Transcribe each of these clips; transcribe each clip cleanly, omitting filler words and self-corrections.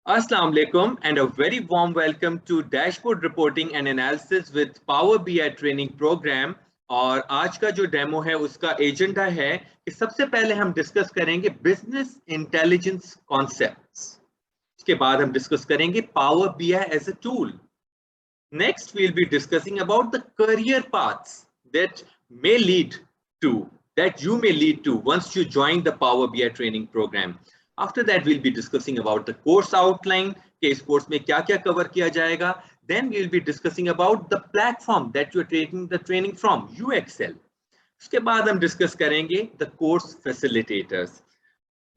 Assalamu alaikum and a very warm welcome to Dashboard Reporting and Analysis with Power BI Training Program। और आज का जो demo है उसका एजेंडा है कि सबसे पहले हम डिस्कस करेंगे बिजनेस इंटेलिजेंस कॉन्सेप्ट्स, उसके बाद हम डिस्कस करेंगे power BI as a tool. Next, we'll be discussing about the career paths that may lead to, that you may lead to once you join the Power BI training program. After that, we'll be discussing about the course outline, कि इस course में क्या-क्या cover किया जाएगा. Then we'll be discussing about the platform that you're taking the training from, UXL. उसके बाद हम discuss करेंगे the course facilitators.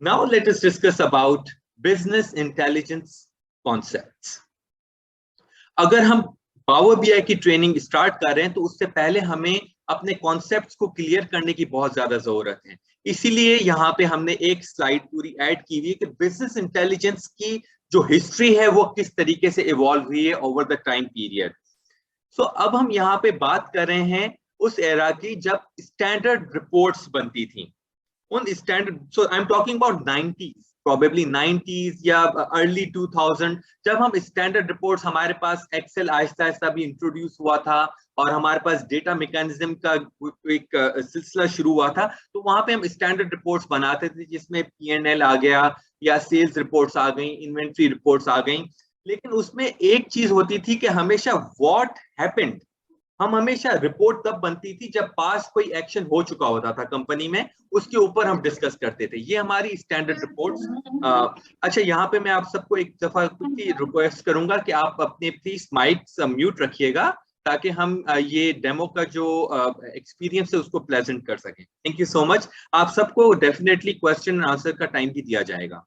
Now let us discuss about business intelligence concepts. अगर हम पावर बीआई की ट्रेनिंग स्टार्ट कर रहे हैं तो उससे पहले हमें अपने कॉन्सेप्ट्स को क्लियर करने की बहुत ज्यादा जरूरत है। इसीलिए यहाँ पे हमने एक स्लाइड पूरी ऐड की हुई है कि बिजनेस इंटेलिजेंस की जो हिस्ट्री है वो किस तरीके से इवॉल्व हुई है ओवर द टाइम पीरियड। सो अब हम यहाँ पे बात कर रहे हैं उस एरा की जब स्टैंडर्ड रिपोर्ट्स बनती थी। उन standard, so I am talking about 90s, probably 90s या अर्ली 2000, जब हम स्टैंडर्ड रिपोर्ट्स, हमारे पास एक्सेल आहिस्ता आहिस्ता भी इंट्रोड्यूस हुआ था और हमारे पास डेटा मैकेनिज्म का एक सिलसिला शुरू हुआ था। तो वहां पे हम स्टैंडर्ड रिपोर्ट्स बनाते थे जिसमें P&L आ गया या सेल्स रिपोर्ट्स आ गई, इन्वेंट्री रिपोर्ट्स आ गई। लेकिन उसमें एक चीज होती थी कि हमेशा व्हाट हैपेंड, हम हमेशा रिपोर्ट तब बनती थी जब पास कोई एक्शन हो चुका होता था कंपनी में, उसके ऊपर हम डिस्कस करते थे। ये हमारी स्टैंडर्ड रिपोर्ट्स। अच्छा, यहाँ पे मैं आप सबको एक दफा रिक्वेस्ट करूंगा कि आप अपने प्लीज माइक्स म्यूट रखिएगा ताकि हम ये डेमो का जो एक्सपीरियंस है उसको प्लेजेंट कर सकें। Thank you so much. आप सबको डेफिनेटली क्वेश्चन एंड आंसर का टाइम भी दिया जाएगा।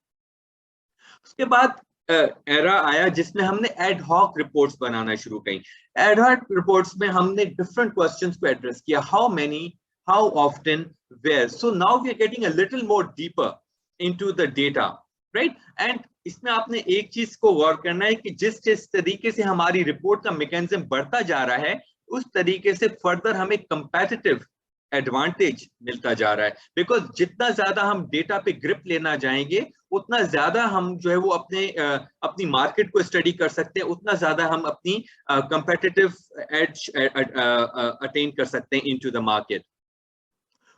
उसके बाद एरा आया जिसमें हमने एड हॉक रिपोर्ट्स बनाना शुरू की। एड हॉक रिपोर्ट्स में हमने डिफरेंट क्वेश्चंस को एड्रेस किया, how many, how often, where. So now we are getting a little more deeper into the data, right. And इसमें आपने एक चीज को गौर करना है कि जिस तरीके से हमारी रिपोर्ट का मैकेनिज्म बढ़ता जा रहा है उस तरीके से फर्दर हमें कंपेटिटिव एडवांटेज मिलता जा रहा है। बिकॉज जितना ज्यादा हम डेटा पे ग्रिप लेना जाएंगे उतना ज्यादा हम जो है वो अपनी मार्केट को स्टडी कर सकते हैं, उतना ज्यादा हम अपनी कंपेटिटिव एज अटेन कर सकते हैं इनटू द मार्केट।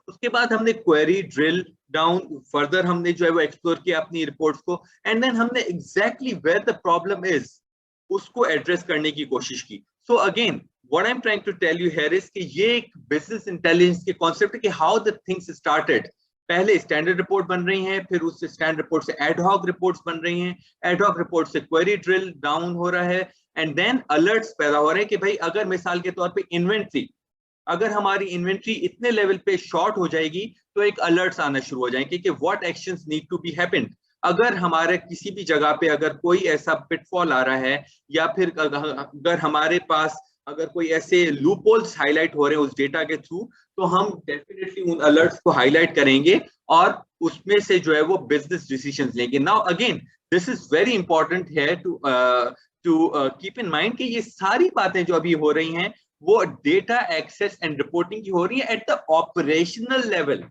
उसके बाद हमने क्वेरी ड्रिल डाउन फर्दर हमने जो है वो एक्सप्लोर किया अपनी रिपोर्ट्स को, एंड देन हमने exactly where the problem is उसको एड्रेस करने की कोशिश की। So again what I'm trying to tell you here is कि ये एक बिजनेस इंटेलिजेंस के कॉन्सेप्ट है कि हाउ द थिंग्स स्टार्टेड। पहले स्टैंडर्ड रिपोर्ट बन रही हैं, फिर उससे स्टैंडर्ड रिपोर्ट से एड हॉक रिपोर्ट्स बन रही हैं, एड हॉक रिपोर्ट से क्वेरी ड्रिल डाउन हो रहा है, एंड देन अलर्ट्स पैदा हो रहे हैं कि भाई अगर मिसाल के तौर पे इन्वेंट्री, अगर हमारी इन्वेंट्री इतने लेवल पे शॉर्ट हो जाएगी तो एक अलर्ट्स आना शुरू हो जाएंगे कि what actions need to be happened. अगर हमारे किसी भी जगह पे अगर कोई ऐसा पिटफॉल आ रहा है या फिर अगर हमारे पास अगर कोई ऐसे लूपहोल्स हाईलाइट हो रहे हैं उस डेटा के थ्रू, तो हम डेफिनेटली उन अलर्ट्स को हाईलाइट करेंगे और उसमें से जो है वो बिजनेस डिसीजंस लेंगे। Now again this is very important है टू कीप इन माइंड कि ये सारी बातें जो अभी हो रही हैं वो डेटा एक्सेस एंड रिपोर्टिंग की हो रही है एट द ऑपरेशनल लेवल।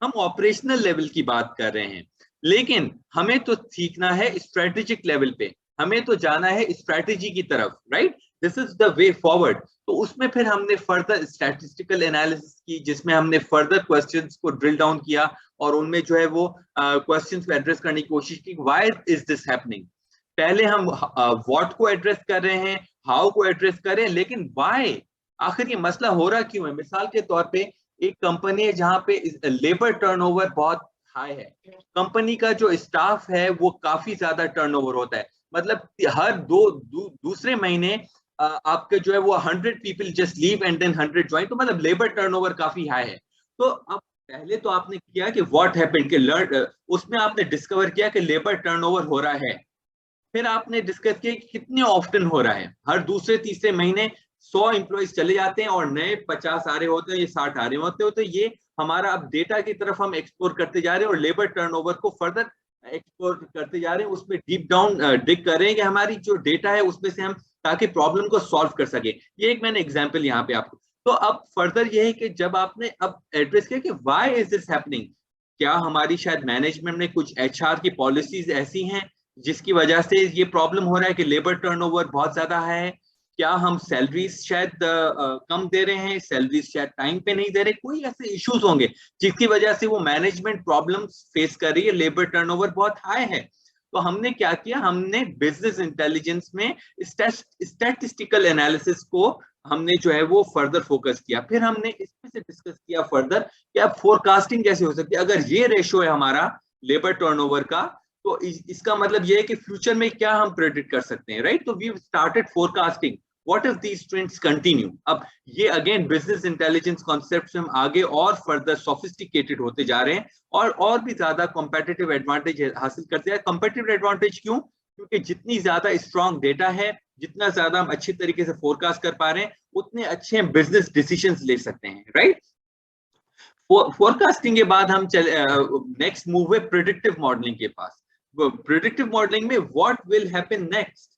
हम ऑपरेशनल लेवल की बात कर रहे हैं, लेकिन हमें तो सीखना है स्ट्रेटेजिक लेवल पे, हमें तो जाना है स्ट्रेटेजी की तरफ, right. This is the way forward. तो उसमें फिर हमने फर्दर स्टैटिस्टिकल एनालिसिस की जिसमें हमने फर्दर क्वेश्चंस को ड्रिल डाउन किया और उनमें जो है वो क्वेश्चंस को एड्रेस करने की कोशिश की, व्हाई इज दिस हैपनिंग। पहले हम व्हाट को एड्रेस कर रहे हैं, हाउ को एड्रेस कर रहे हैं, लेकिन व्हाई, आखिर ये मसला हो रहा क्यों है। मिसाल के तौर पे एक कंपनी है जहां पे लेबर टर्नओवर बहुत हाई है, कंपनी का जो स्टाफ है वो काफी ज्यादा टर्नओवर होता है, मतलब हर दूसरे महीने आपके जो है वो 100 people just leave and then 100 join, तो मतलब लेबर टर्नओवर काफी हाई है। तो अब पहले तो आपने किया कि व्हाट हैपेंड के उसमें आपने डिस्कवर किया कि लेबर टर्नओवर हो रहा है, फिर आपने डिस्कस किया कि कितने ऑफ्टन हो रहा है। हर दूसरे तीसरे महीने 100 एम्प्लॉइज चले जाते हैं और नए 50 आ रहे होते हैं, ये 60 आ रहे होते हैं। तो ये हमारा अब डेटा की तरफ हम एक्सप्लोर करते जा रहे हैं और लेबर टर्नओवर को फर्दर एक्सप्लोर करते जा रहे हैं, उसमें डीप डाउन डिग कर रहे हैं कि हमारी जो डेटा है उसमें से हम ताकि प्रॉब्लम को सॉल्व कर सके। ये एक मैंने एग्जाम्पल यहाँ पे आपको। तो अब फर्दर ये है कि जब आपने अब एड्रेस किया कि व्हाई इज दिस हैपनिंग, क्या हमारी शायद मैनेजमेंट में कुछ HR की पॉलिसीज ऐसी हैं जिसकी वजह से ये प्रॉब्लम हो रहा है कि लेबर टर्नओवर बहुत ज्यादा है। क्या हम सैलरीज शायद कम दे रहे हैं, सैलरीज शायद टाइम पे नहीं दे रहे, कोई ऐसे इश्यूज होंगे जिसकी वजह से वो मैनेजमेंट प्रॉब्लम्स फेस कर रही है, लेबर टर्नओवर बहुत हाई है। तो हमने क्या किया, हमने बिजनेस इंटेलिजेंस में स्टैटिस्टिकल एनालिसिस को हमने जो है वो फर्दर फोकस किया। फिर हमने इसमें से डिस्कस किया फर्दर कि अब फोरकास्टिंग कैसे हो सकती है। अगर ये रेशो है हमारा लेबर टर्नओवर का, तो इसका मतलब ये है कि फ्यूचर में क्या हम प्रेडिक्ट कर सकते हैं, राइट। तो we started forecasting what if these trends continue. अब ये अगेन बिजनेस इंटेलिजेंस कॉन्सेप्ट हम आगे और फर्दर सोफिस्टिकेटेड होते जा रहे हैं और भी ज्यादा कॉम्पिटिटिव एडवांटेज हासिल करते हैं। कॉम्पिटिटिव एडवांटेज क्यों? क्योंकि जितनी ज्यादा स्ट्रॉन्ग डेटा है, जितना ज्यादा हम अच्छी तरीके से फोरकास्ट कर पा रहे हैं, उतने अच्छे हम बिजनेस डिसीजंस ले सकते हैं, राइट। फोरकास्टिंग के बाद हम नेक्स्ट मूव है प्रिडिक्टिव मॉडलिंग के पास। प्रिडिक्टिव मॉडलिंग में व्हाट विल हैपन नेक्स्ट,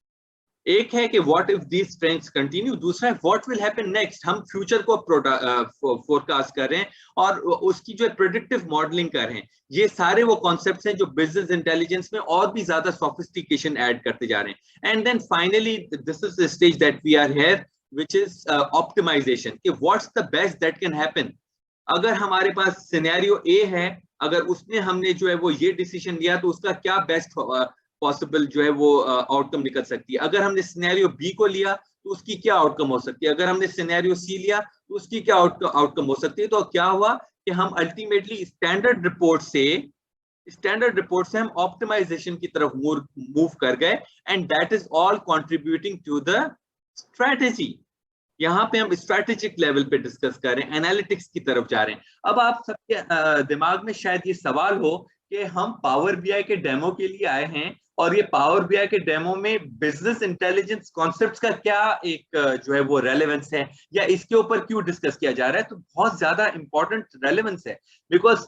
एक है कि what if these trends continue, दूसरा है व्हाट विल हैपन नेक्स्ट। हम फ्यूचर को फोरकास्ट कर रहे हैं और उसकी जो प्रिडिक्टिव मॉडलिंग कर रहे हैं। ये सारे वो कॉन्सेप्ट्स हैं जो बिजनेस इंटेलिजेंस में और भी ज्यादा सोफिस्टिकेशन ऐड करते जा रहे हैं। And then finally this is the stage that we are here, which is optimization, कि what's the best that can happen. अगर हमारे पास सिनेरियो ए है, अगर उसने हमने जो है वो ये डिसीजन लिया, तो उसका क्या बेस्ट पॉसिबल जो है वो आउटकम निकल सकती है। अगर हमने सिनेरियो बी को लिया तो उसकी क्या आउटकम हो सकती है, अगर हमने सिनेरियो सी लिया तो उसकी क्या आउटकम हो सकती है। तो क्या हुआ कि हम अल्टीमेटली स्टैंडर्ड रिपोर्ट से हम ऑप्टिमाइजेशन की तरफ मूव कर गए, and that is all contributing to the strategy. यहाँ पे हम स्ट्रेटेजिक लेवल पे डिस्कस कर रहे हैं, एनालिटिक्स की तरफ जा रहे हैं। अब आप सबके दिमाग में शायद ये सवाल हो कि हम पावर बीआई के डेमो के लिए आए हैं और ये पावर बीआई के डेमो में बिजनेस इंटेलिजेंस कॉन्सेप्ट्स का क्या एक जो है वो रेलेवेंस है, या इसके ऊपर क्यों डिस्कस किया जा रहा है। तो बहुत ज्यादा इंपॉर्टेंट रेलेवेंस है, बिकॉज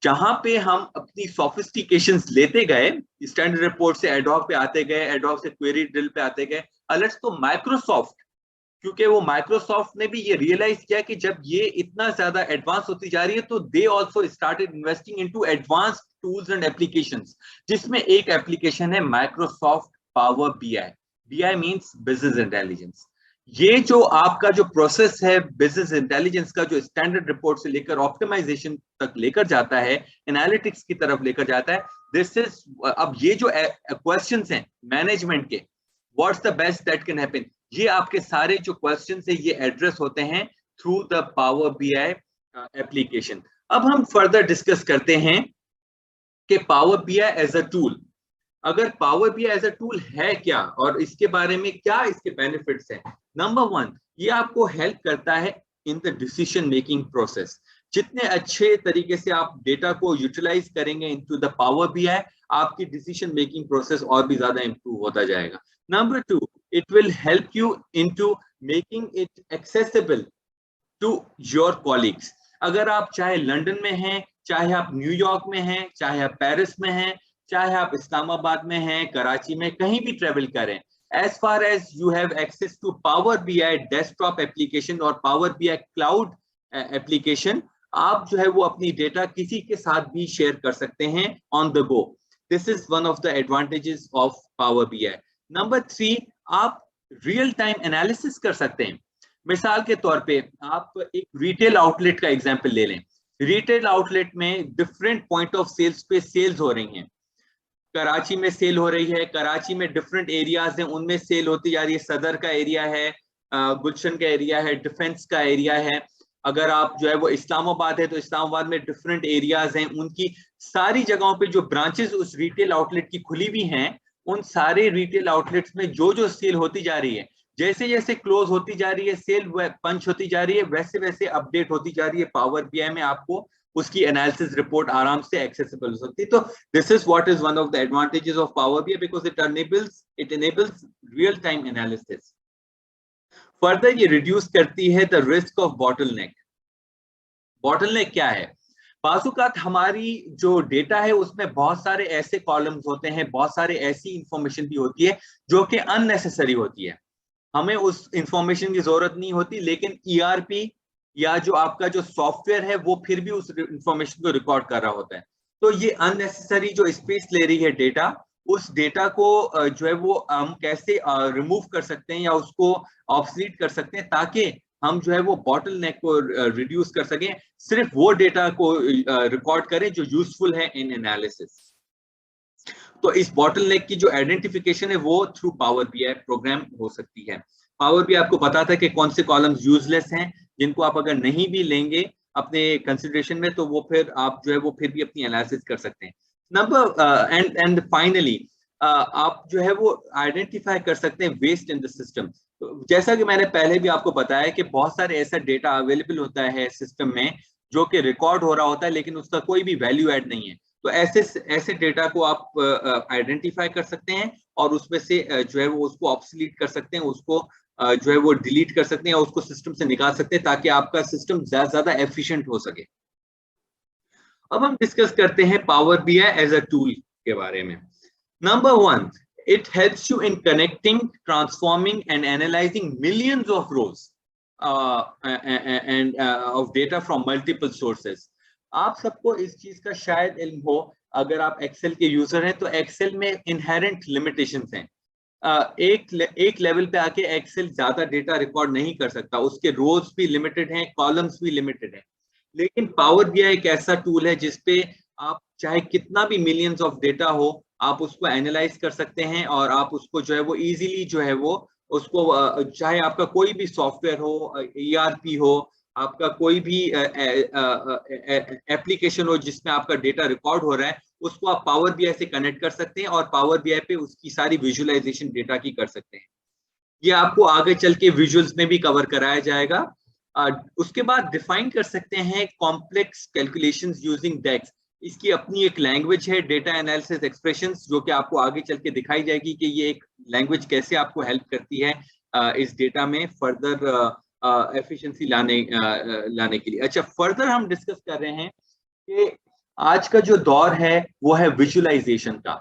जहां पे हम अपनी सोफिस्टिकेशंस लेते गए, स्टैंडर्ड रिपोर्ट से एडॉक पे आते गए, एडॉक से क्वेरी ड्रिल पे आते गए, अलर्ट्स, तो माइक्रोसॉफ्ट, क्योंकि वो माइक्रोसॉफ्ट ने भी ये रियलाइज किया कि जब ये इतना ज्यादा एडवांस होती जा रही है, तो they also started investing into advanced tools and applications, जिसमें एक एप्लीकेशन है Microsoft power BI. BI means business intelligence. ये जो आपका जो प्रोसेस है बिजनेस इंटेलिजेंस का, जो स्टैंडर्ड रिपोर्ट से लेकर ऑप्टिमाइजेशन तक लेकर जाता है, एनालिटिक्स की तरफ लेकर जाता है, दिस इज, अब ये जो क्वेश्चंस हैं मैनेजमेंट के, what's the best that can happen, ये आपके सारे जो क्वेश्चन है ये एड्रेस होते हैं through the power BI application. अब हम फर्दर डिस्कस करते हैं कि power BI as a tool, अगर power BI as a tool है क्या और इसके बारे में क्या इसके बेनिफिट्स हैं। नंबर वन, ये आपको हेल्प करता है in the decision making process. जितने अच्छे तरीके से आप डेटा को यूटिलाइज करेंगे इनटू द पावर बीआई, आपकी डिसीजन मेकिंग प्रोसेस और भी ज्यादा इंप्रूव होता जाएगा। Number two, it will help you into making it accessible to your colleagues। अगर आप चाहे लंदन में हैं, चाहे आप न्यूयॉर्क में हैं, चाहे आप पेरिस में हैं, चाहे आप इस्लामाबाद में हैं, कराची में, कहीं भी ट्रेवल करें, as far as you have access to Power BI desktop application और Power BI cloud application, आप जो है वो अपनी डेटा किसी के साथ भी शेयर कर सकते हैं on the go। This is one of the advantages of Power BI। Number three, आप रियल टाइम एनालिसिस कर सकते हैं। मिसाल के तौर पे आप एक रिटेल आउटलेट का एग्जांपल ले लें। रिटेल आउटलेट में डिफरेंट पॉइंट ऑफ सेल्स पे सेल्स हो रही हैं। कराची में सेल हो रही है, कराची में डिफरेंट एरियाज हैं, उनमें सेल होती जा रही है। सदर का एरिया है, गुलशन का एरिया है, डिफेंस का एरिया है। अगर आप जो है वो इस्लामाबाद है तो इस्लामाबाद में डिफरेंट एरियाज हैं, उनकी सारी जगहों पे जो ब्रांचेस उस रिटेल आउटलेट की खुली हुई हैं, उन सारे रिटेल आउटलेट्स में जो जो सेल होती जा रही है, जैसे जैसे क्लोज होती जा रही है, सेल पंच होती जा रही है, वैसे वैसे अपडेट होती जा रही है। पावर बीआई में आपको उसकी एनालिसिस रिपोर्ट आराम से एक्सेसिबल हो सकती है। तो this is what is one of the advantages of power BI, because it enables real time analysis. Further ये रिड्यूस करती है the risk of bottleneck. Bottleneck क्या है? बाजुकात हमारी जो डेटा है उसमें बहुत सारे ऐसे कॉलम्स होते हैं, बहुत सारे ऐसी इंफॉर्मेशन भी होती है जो कि अननेसेसरी होती है, हमें उस इंफॉर्मेशन की जरूरत नहीं होती, लेकिन ईआरपी या जो आपका जो सॉफ्टवेयर है वो फिर भी उस इंफॉर्मेशन को रिकॉर्ड कर रहा होता है। तो ये अननेसेसरी जो स्पेस ले रही है डेटा, उस डेटा को जो है वो हम कैसे रिमूव कर सकते हैं या उसको ऑब्सलीट कर सकते हैं, ताकि हम जो है वो बॉटल नेक को रिड्यूस कर सकें, सिर्फ वो डेटा को रिकॉर्ड करें जो यूजफुल है इन एनालिसिस। तो इस बॉटल नेक की जो आइडेंटिफिकेशन है वो थ्रू पावर बीआई प्रोग्राम हो सकती है। पावर बीआई आपको पता था कि कौन से कॉलम्स यूजलेस हैं, जिनको आप अगर नहीं भी लेंगे अपने कंसिडरेशन में, तो वो फिर आप जो है वो फिर भी अपनी एनालिसिस कर सकते हैं। नंबर एंड फाइनली आप जो है वो आइडेंटिफाई कर सकते हैं वेस्ट इन द सिस्टम। जैसा कि मैंने पहले भी आपको बताया कि बहुत सारे ऐसा डेटा अवेलेबल होता है सिस्टम में जो कि रिकॉर्ड हो रहा होता है लेकिन उसका कोई भी वैल्यू ऐड नहीं है। तो ऐसे डेटा को आप आइडेंटिफाई कर सकते हैं और उसमें से जो है वो उसको ऑब्सोलीट कर सकते हैं, उसको जो है वो डिलीट कर सकते हैं और उसको सिस्टम से निकाल सकते हैं, ताकि आपका सिस्टम ज्यादा एफिशिएंट हो सके। अब हम डिस्कस करते हैं power BI as a tool के बारे में। Number 1, it helps you in connecting, transforming and analyzing millions of rows and of data from multiple sources. आप सबको इस चीज का शायद इल्म हो, अगर आप एक्सेल के यूजर हैं तो एक्सेल में इनहेरेंट लिमिटेशंस हैं। एक लेवल पे आके एक्सेल ज्यादा डेटा रिकॉर्ड नहीं कर सकता, उसके रोज भी लिमिटेड हैं, कॉलम्स भी लिमिटेड हैं। लेकिन पावर बीआई एक ऐसा टूल है जिसपे आप चाहे कितना भी मिलियंस ऑफ डेटा हो, आप उसको एनालाइज कर सकते हैं और आप उसको जो है वो इजीली जो है वो उसको चाहे आपका कोई भी सॉफ्टवेयर हो, ईआरपी हो, आपका कोई भी एप्लीकेशन हो जिसमें आपका डेटा रिकॉर्ड हो रहा है, उसको आप पावर बीआई से कनेक्ट कर सकते हैं और पावर बीआई पे उसकी सारी विजुअलाइजेशन डेटा की कर सकते हैं। ये आपको आगे चल के विजुअल्स में भी कवर कराया जाएगा। उसके बाद डिफाइन कर सकते हैं कॉम्प्लेक्स कैलकुलेशंस यूजिंग डेक्स। इसकी अपनी एक लैंग्वेज है, डेटा एनालिसिस एक्सप्रेशंस, जो कि आपको आगे चल के दिखाई जाएगी कि ये एक लैंग्वेज कैसे आपको हेल्प करती है इस डेटा में फर्दर एफिशिएंसी लाने के लिए। अच्छा, फर्दर हम डिस्कस कर रहे हैं कि आज का जो दौर है वो है विजुअलाइजेशन का।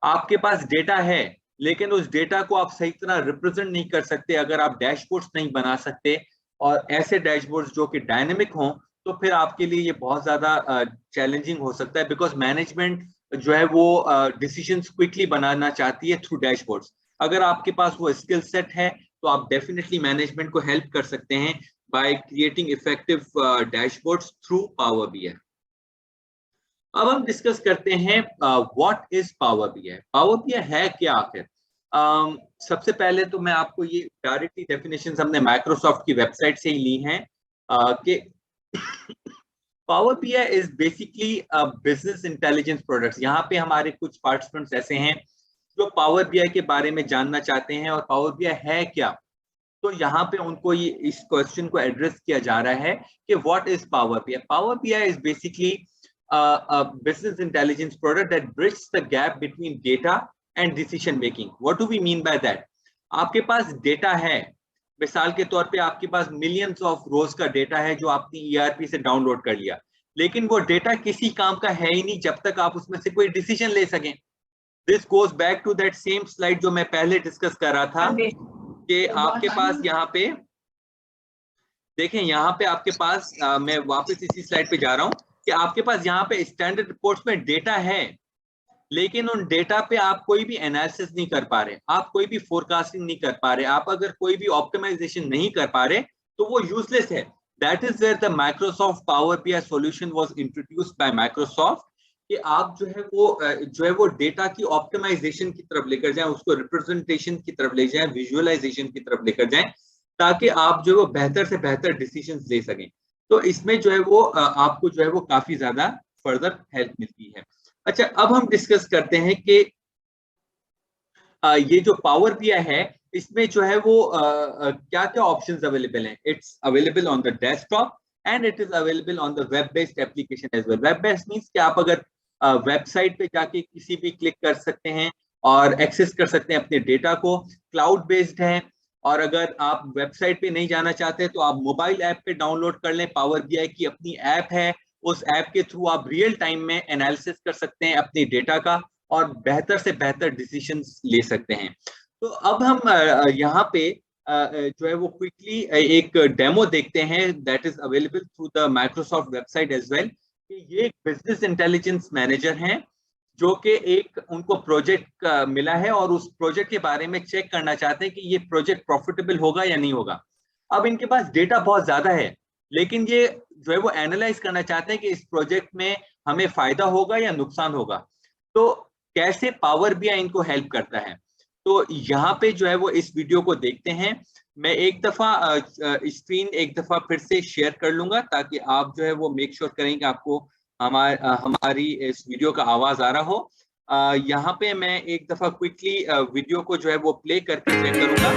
आपके पास डेटा है लेकिन उस डेटा को आप सही तरह रिप्रेजेंट नहीं कर सकते अगर आप डैशबोर्ड्स नहीं बना सकते, और ऐसे डैशबोर्ड्स जो कि डायनेमिक हों, तो फिर आपके लिए ये बहुत ज्यादा चैलेंजिंग हो सकता है, बिकॉज मैनेजमेंट जो है वो डिसीजंस क्विकली बनाना चाहती है थ्रू डैशबोर्ड्स। अगर आपके पास वो स्किल सेट है तो आप डेफिनेटली मैनेजमेंट को हेल्प कर सकते हैं by creating effective dashboards through power BI. अब हम डिस्कस करते हैं what is power BI. Power BI है क्या आखिर? सबसे पहले तो मैं आपको ये डायरेक्टली डेफिनेशन हमने माइक्रोसॉफ्ट की वेबसाइट से ही ली हैं कि power BI is basically business intelligence products. यहाँ पे हमारे कुछ पार्टिसिपेंट्स ऐसे हैं जो पावर बीआई के बारे में जानना चाहते हैं और पावर बीआई है क्या। तो यहाँ पे उनको ये इस क्वेश्चन को एड्रेस किया जा रहा है कि what is power BI. Power BI is basically a business intelligence product that bridges the gap between data and decision making. What do we mean by that? आपके पास डेटा है, मिसाल के तौर पे आपके पास मिलियंस ऑफ रोज का डेटा है जो आपने ईआरपी से डाउनलोड कर लिया, लेकिन वो डेटा किसी काम का है ही नहीं जब तक आप उसमें से कोई डिसीजन ले सकें। This goes back to that same slide जो मैं पहले डिस्कस कर रहा था कि आपके पास यहाँ पे देखें, यहाँ पे आपके पास मैं वापस इसी स्लाइड पे जा रहा हूँ कि आपके पास यहाँ पे स्टैंडर्ड रिपोर्ट्स में डेटा है, लेकिन उन डेटा पे आप कोई भी एनालिसिस नहीं कर पा रहे, आप कोई भी फोरकास्टिंग नहीं कर पा रहे, आप अगर कोई भी ऑप्टिमाइजेशन नहीं कर पा रहे तो वो यूजलेस है। That is where the Microsoft power BI solution was introduced by Microsoft कि आप जो है वो डेटा की ऑप्टिमाइजेशन की तरफ लेकर जाएं, उसको रिप्रेजेंटेशन की तरफ ले जाएं, विजुअलाइजेशन की तरफ लेकर जाएं, ताकि आप जो है वो बेहतर से बेहतर डिसीजंस ले सकें। तो इसमें जो है वो आपको जो है वो काफी ज्यादा फर्दर हेल्प मिलती है। अच्छा, अब हम डिस्कस करते हैं कि ये जो पावर बीआई है इसमें जो है वो क्या क्या ऑप्शंस अवेलेबल हैं। It's available on the desktop and it is available on the web based application as well. Web based means कि आप अगर वेबसाइट पे जाके किसी भी क्लिक कर सकते हैं और एक्सेस कर सकते हैं अपने डेटा को। क्लाउड बेस्ड है, और अगर आप वेबसाइट पे नहीं जाना चाहते तो आप मोबाइल ऐप पे डाउनलोड कर लें। पावर बीआई की अपनी ऐप है, उस ऐप के थ्रू आप रियल टाइम में एनालिसिस कर सकते हैं अपनी डेटा का और बेहतर से बेहतर डिसीजंस ले सकते हैं। तो अब हम यहाँ पे जो है वो क्विकली एक डेमो देखते हैं that is available through the Microsoft website as well. ये एक बिजनेस इंटेलिजेंस मैनेजर हैं जो कि एक उनको प्रोजेक्ट मिला है और उस प्रोजेक्ट के बारे में चेक करना चाहते हैं कि ये प्रोजेक्ट प्रॉफिटेबल होगा या नहीं होगा। अब इनके पास डेटा बहुत ज्यादा है, लेकिन ये जो है वो एनालाइज करना चाहते हैं कि इस प्रोजेक्ट में हमें फायदा होगा या नुकसान होगा। तो कैसे पावर बीआई इनको हेल्प करता है, तो यहाँ पे जो है वो इस वीडियो को देखते हैं। मैं एक दफा स्क्रीन एक दफा फिर से शेयर कर लूंगा ताकि आप जो है वो मेक श्योर करें कि आपको हमारी इस वीडियो का आवाज आ रहा हो। यहाँ पे मैं एक दफा क्विकली वीडियो को जो है वो प्ले करके चेक करूंगा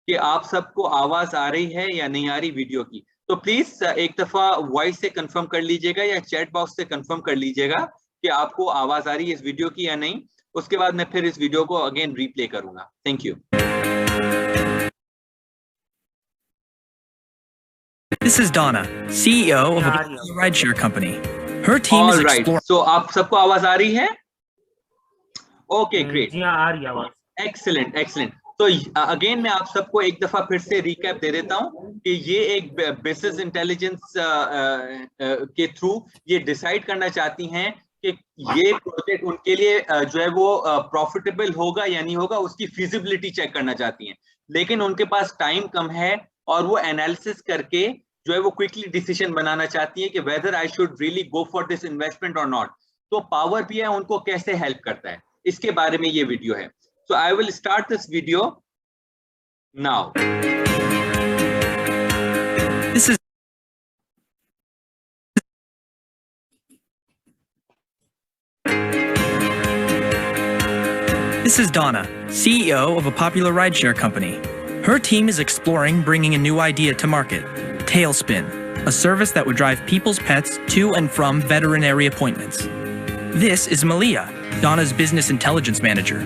कि आप सबको आवाज आ रही है या नहीं आ रही वीडियो की। तो प्लीज एक दफा वॉइस से कंफर्म कर लीजिएगा या चैट बॉक्स से कंफर्म कर लीजिएगा कि आपको आवाज आ रही है इस वीडियो की या नहीं। उसके बाद मैं फिर इस वीडियो को अगेन रिप्ले करूंगा। Thank you. This is Donna, CEO of a rideshare company. Her team is exploring. So आप सबको आवाज आ रही है? ओके ग्रेट, जी हाँ आ रही आवाज। Excellent excellent. तो अगेन मैं आप सबको एक दफा फिर से रिकैप दे देता हूं कि ये एक बिजनेस इंटेलिजेंस के थ्रू ये डिसाइड करना चाहती हैं कि ये प्रोजेक्ट उनके लिए जो है वो प्रॉफिटेबल होगा या नहीं होगा, उसकी फिजिबिलिटी चेक करना चाहती हैं। लेकिन उनके पास टाइम कम है और वो एनालिसिस करके जो है वो क्विकली डिसीजन बनाना चाहती है कि whether I should really go for this investment और नॉट। तो पावर बीआई उनको कैसे हेल्प करता है, इसके बारे में ये वीडियो है। So I will start this video now. This is Donna, CEO of a popular rideshare company. Her team is exploring bringing a new idea to market, Tailspin, a service that would drive people's pets to and from veterinary appointments. This is Malia, Donna's business intelligence manager.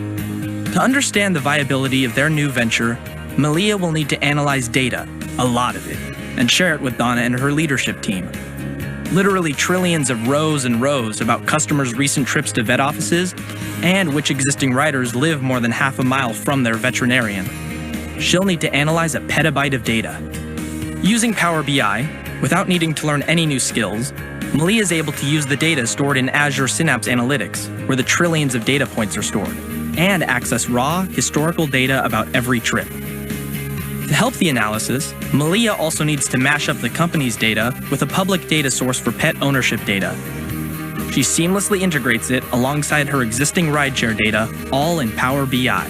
To understand the viability of their new venture, Malia will need to analyze data, a lot of it, and share it with Donna and her leadership team. Literally trillions of rows and rows about customers' recent trips to vet offices and which existing riders live more than half a mile from their veterinarian. She'll need to analyze a petabyte of data. Using Power BI, without needing to learn any new skills, Malia is able to use the data stored in Azure Synapse Analytics, where the trillions of data points are stored, and access raw, historical data about every trip. To help the analysis, Malia also needs to mash up the company's data with a public data source for pet ownership data. She seamlessly integrates it alongside her existing rideshare data, all in Power BI.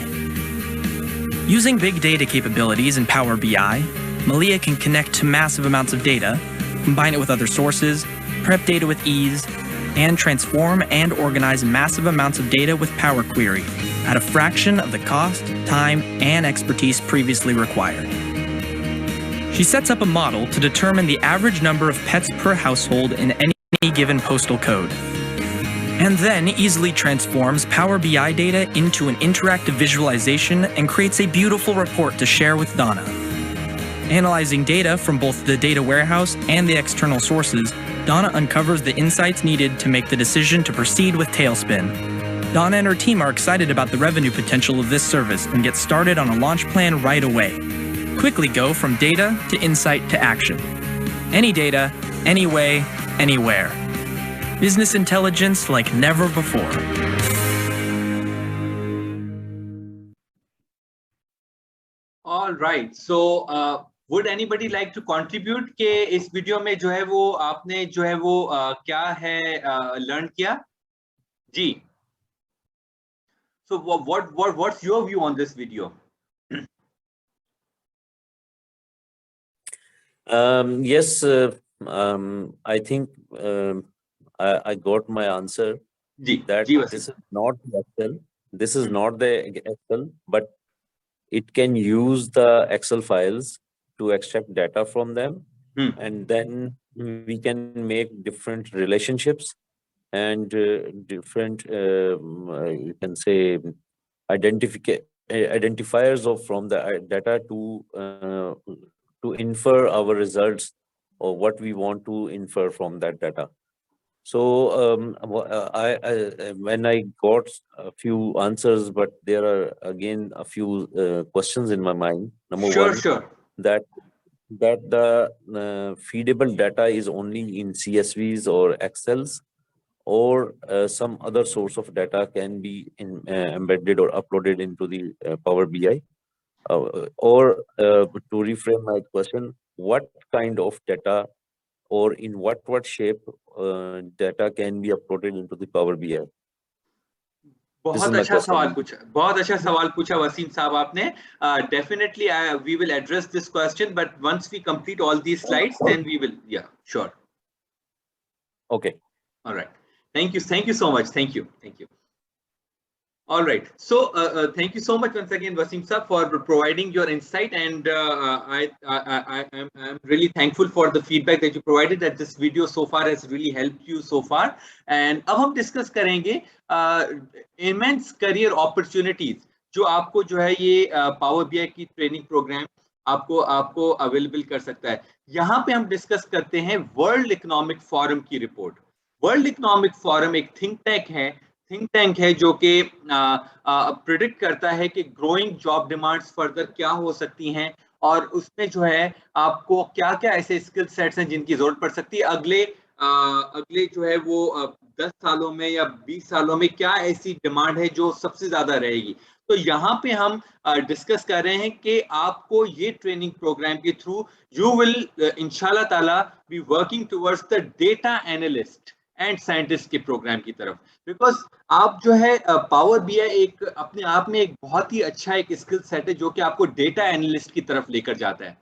Using big data capabilities in Power BI, Malia can connect to massive amounts of data, combine it with other sources, prep data with ease, and transform and organize massive amounts of data with Power Query at a fraction of the cost, time, and expertise previously required. She sets up a model to determine the average number of pets per household in any given postal code, and then easily transforms Power BI data into an interactive visualization and creates a beautiful report to share with Donna. Analyzing data from both the data warehouse and the external sources, Donna uncovers the insights needed to make the decision to proceed with Tailspin. Donna and her team are excited about the revenue potential of this service and get started on a launch plan right away. Quickly go from data to insight to action. Any data, any way, anywhere. Business intelligence like never before. All right. So, would anybody like to contribute के इस video में जो है वो आपने जो है वो क्या है लर्न किया? जी. So what's your view on this video? Yes, I think I got my answer. That this is not the Excel. This is not the Excel, but it can use the Excel files to extract data from them, and then we can make different relationships and different you can say identifiers of from the data to infer our results or what we want to infer from that data. So when I got a few answers, but there are again a few questions in my mind. Number one, that the feedable data is only in CSVs or Excels, or some other source of data can be embedded or uploaded into the Power BI? Or to reframe my question, what kind of data or in what shape data can be uploaded into the Power BI? बहुत अच्छा सवाल पूछा वसीम साहब आपने. Definitely we will address this question, but once we complete all these slides, then we will. Yeah, sure. Okay. All right. Thank you so much. Thank you. All right. So thank you so much once again, Wasim Saab, for providing your insight, and I'm really thankful for the feedback that you provided. That this video so far has really helped you so far. And अब हम discuss करेंगे immense career opportunities जो आपको जो है ये Power BI की training programme आपको अवेलेबल कर सकता है. यहाँ पे हम डिस्कस करते हैं वर्ल्ड इकोनॉमिक फोरम की रिपोर्ट. वर्ल्ड इकोनॉमिक फोरम एक थिंक टैंक है जो कि प्रिडिक्ट करता है कि ग्रोइंग जॉब डिमांड्स फर्दर क्या हो सकती हैं और उसमें जो है आपको क्या क्या ऐसे स्किल सेट्स हैं जिनकी जरूरत पड़ सकती है अगले जो है वो 10 सालों में या 20 सालों में क्या ऐसी डिमांड है जो सबसे ज्यादा रहेगी. तो यहाँ पे हम डिस्कस कर रहे हैं कि आपको ये ट्रेनिंग प्रोग्राम के थ्रू यू विल इंशाल्लाह ताला be working towards the data analyst and scientist के प्रोग्राम की तरफ. बिकॉज आप जो है पावर बीआई एक अपने आप में एक बहुत ही अच्छा एक स्किल सेट है जो कि आपको डेटा एनालिस्ट की तरफ लेकर जाता है.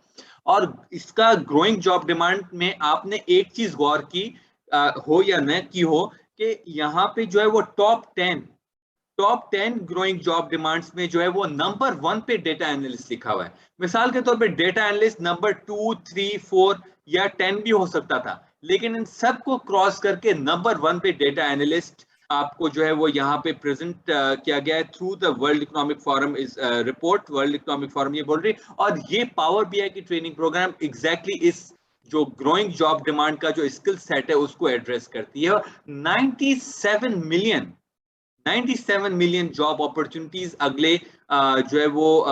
और इसका ग्रोइंग जॉब डिमांड में आपने एक चीज गौर की हो या न की हो कि यहाँ पे जो है वो टॉप 10 ग्रोइंग जॉब डिमांड्स में जो है वो नंबर 1 पे डेटा एनालिस्ट लिखा हुआ है. मिसाल के तौर पे डेटा एनालिस्ट नंबर 2, 3, 4 या 10 भी हो सकता था, लेकिन इन सब को क्रॉस करके नंबर 1 पे डेटा एनालिस्ट आपको जो है वो यहाँ पे प्रेजेंट किया गया है through the world economic forum इस रिपोर्ट. वर्ल्ड इकोनॉमिक फोरम ये बोल रही है और ये पावर बीआई की ट्रेनिंग प्रोग्राम एग्जैक्टली इस जो ग्रोइंग जॉब डिमांड का जो स्किल सेट है उसको एड्रेस करती है. 97 मिलियन जॉब अपॉर्चुनिटीज अगले जो है वो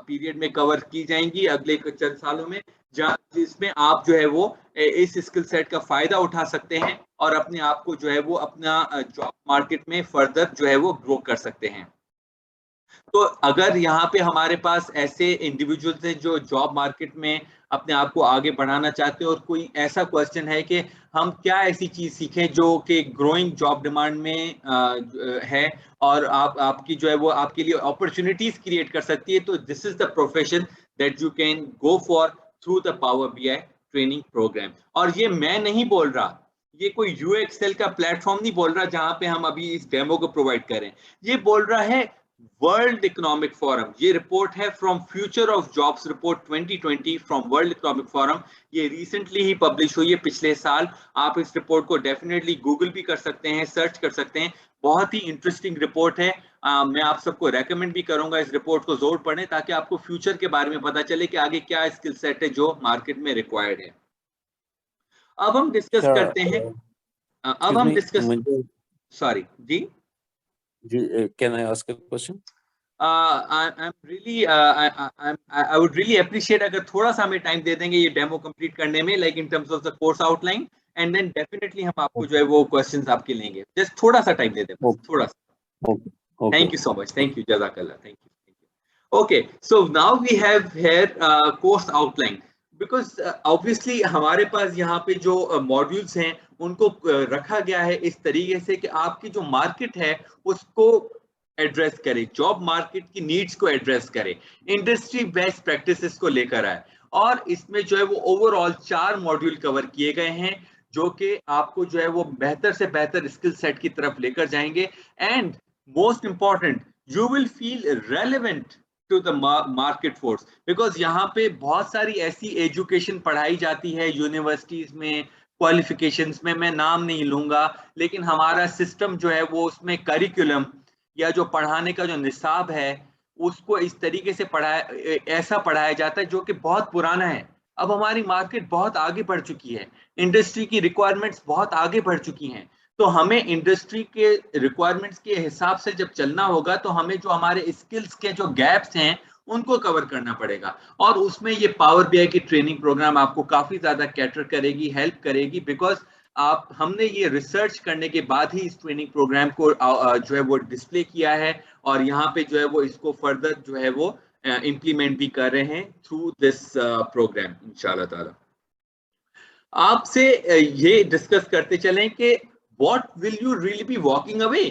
पीरियड में कवर की जाएंगी अगले चंद सालों में, जिसमें आप जो है वो इस स्किल सेट का फायदा उठा सकते हैं और अपने आप को जो है वो अपना जॉब मार्केट में फर्दर जो है वो ग्रो कर सकते हैं. तो अगर यहाँ पे हमारे पास ऐसे इंडिविजुअल्स हैं जो जॉब मार्केट में अपने आप को आगे बढ़ाना चाहते हैं और कोई ऐसा क्वेश्चन है कि हम क्या ऐसी चीज सीखें जो कि ग्रोइंग जॉब डिमांड में है और आपकी जो है वो आपके लिए अपॉर्चुनिटीज क्रिएट कर सकती है, तो this is the profession that you can go for through the power BI training program. और ये मैं नहीं बोल रहा, ये कोई यूएक्सएल का प्लेटफॉर्म नहीं बोल रहा जहां पे हम अभी इस डेमो को प्रोवाइड करें. ये बोल रहा है वर्ल्ड इकोनॉमिक फोरम. ये रिपोर्ट है from future of jobs report 2020 from world economic forum. ये रिसेंटली ही पब्लिश हुई है पिछले साल. आप इस रिपोर्ट को डेफिनेटली गूगल भी कर सकते हैं, सर्च कर सकते हैं. बहुत ही इंटरेस्टिंग रिपोर्ट है. मैं आप सबको रेकमेंड भी करूंगा इस रिपोर्ट को जरूर पढ़ें ताकि आपको फ्यूचर के बारे में पता चले कि आगे क्या स्किल सेट है जो मार्केट में रिक्वायर्ड है. अब हम डिस्कस करते हैं. अब हम discuss sorry ji can I ask a question? I'm really I would really appreciate अगर थोड़ा सा हमें टाइम दे देंगे ये डेमो कंप्लीट करने में, like in terms of the course outline, and then definitely हम आपको जो है वो क्वेश्चंस आपके लेंगे. जस्ट थोड़ा सा टाइम दे दें, थोड़ा सा. Thank you so much. Thank you. Jazakallah. Thank you. Okay. So now we have here course outline. Because obviously हमारे पास यहाँ पे जो मॉड्यूल्स हैं उनको रखा गया है इस तरीके से कि आपकी जो मार्केट है उसको एड्रेस करे, जॉब मार्केट की नीड्स को एड्रेस करे, इंडस्ट्री बेस्ट प्रैक्टिसेस को लेकर आए. और इसमें जो है वो ओवरऑल 4 मॉड्यूल कवर किए गए हैं जो कि आपको जो है वो बेहतर से बेहतर स्किल सेट की तरफ लेकर जाएंगे. And most important, you will feel relevant to the market force. Because यहाँ पे बहुत सारी ऐसी एजुकेशन पढ़ाई जाती है यूनिवर्सिटीज में, क्वालिफिकेशंस में, मैं नाम नहीं लूंगा, लेकिन हमारा सिस्टम जो है वो उसमें करिकुलम या जो पढ़ाने का जो निसाब है उसको इस तरीके से ऐसा पढ़ाया जाता है जो कि बहुत पुराना है. अब हमारी मार्केट बहुत आगे बढ़ चुकी है, इंडस्ट्री की रिक्वायरमेंट्स बहुत आगे बढ़ चुकी हैं. तो हमें इंडस्ट्री के रिक्वायरमेंट्स के हिसाब से जब चलना होगा तो हमें जो हमारे स्किल्स के जो गैप्स हैं उनको कवर करना पड़ेगा. और उसमें ये पावर बीआई की ट्रेनिंग प्रोग्राम आपको काफी ज्यादा कैटर करेगी, हेल्प करेगी. बिकॉज आप हमने ये रिसर्च करने के बाद ही इस ट्रेनिंग प्रोग्राम को जो है वो डिस्प्ले किया है और यहाँ पे जो है वो इसको फर्दर जो है वो इम्प्लीमेंट भी कर रहे हैं थ्रू दिस प्रोग्राम इंशाल्लाह ताला। आपसे ये डिस्कस करते चलें कि what will you really be walking away.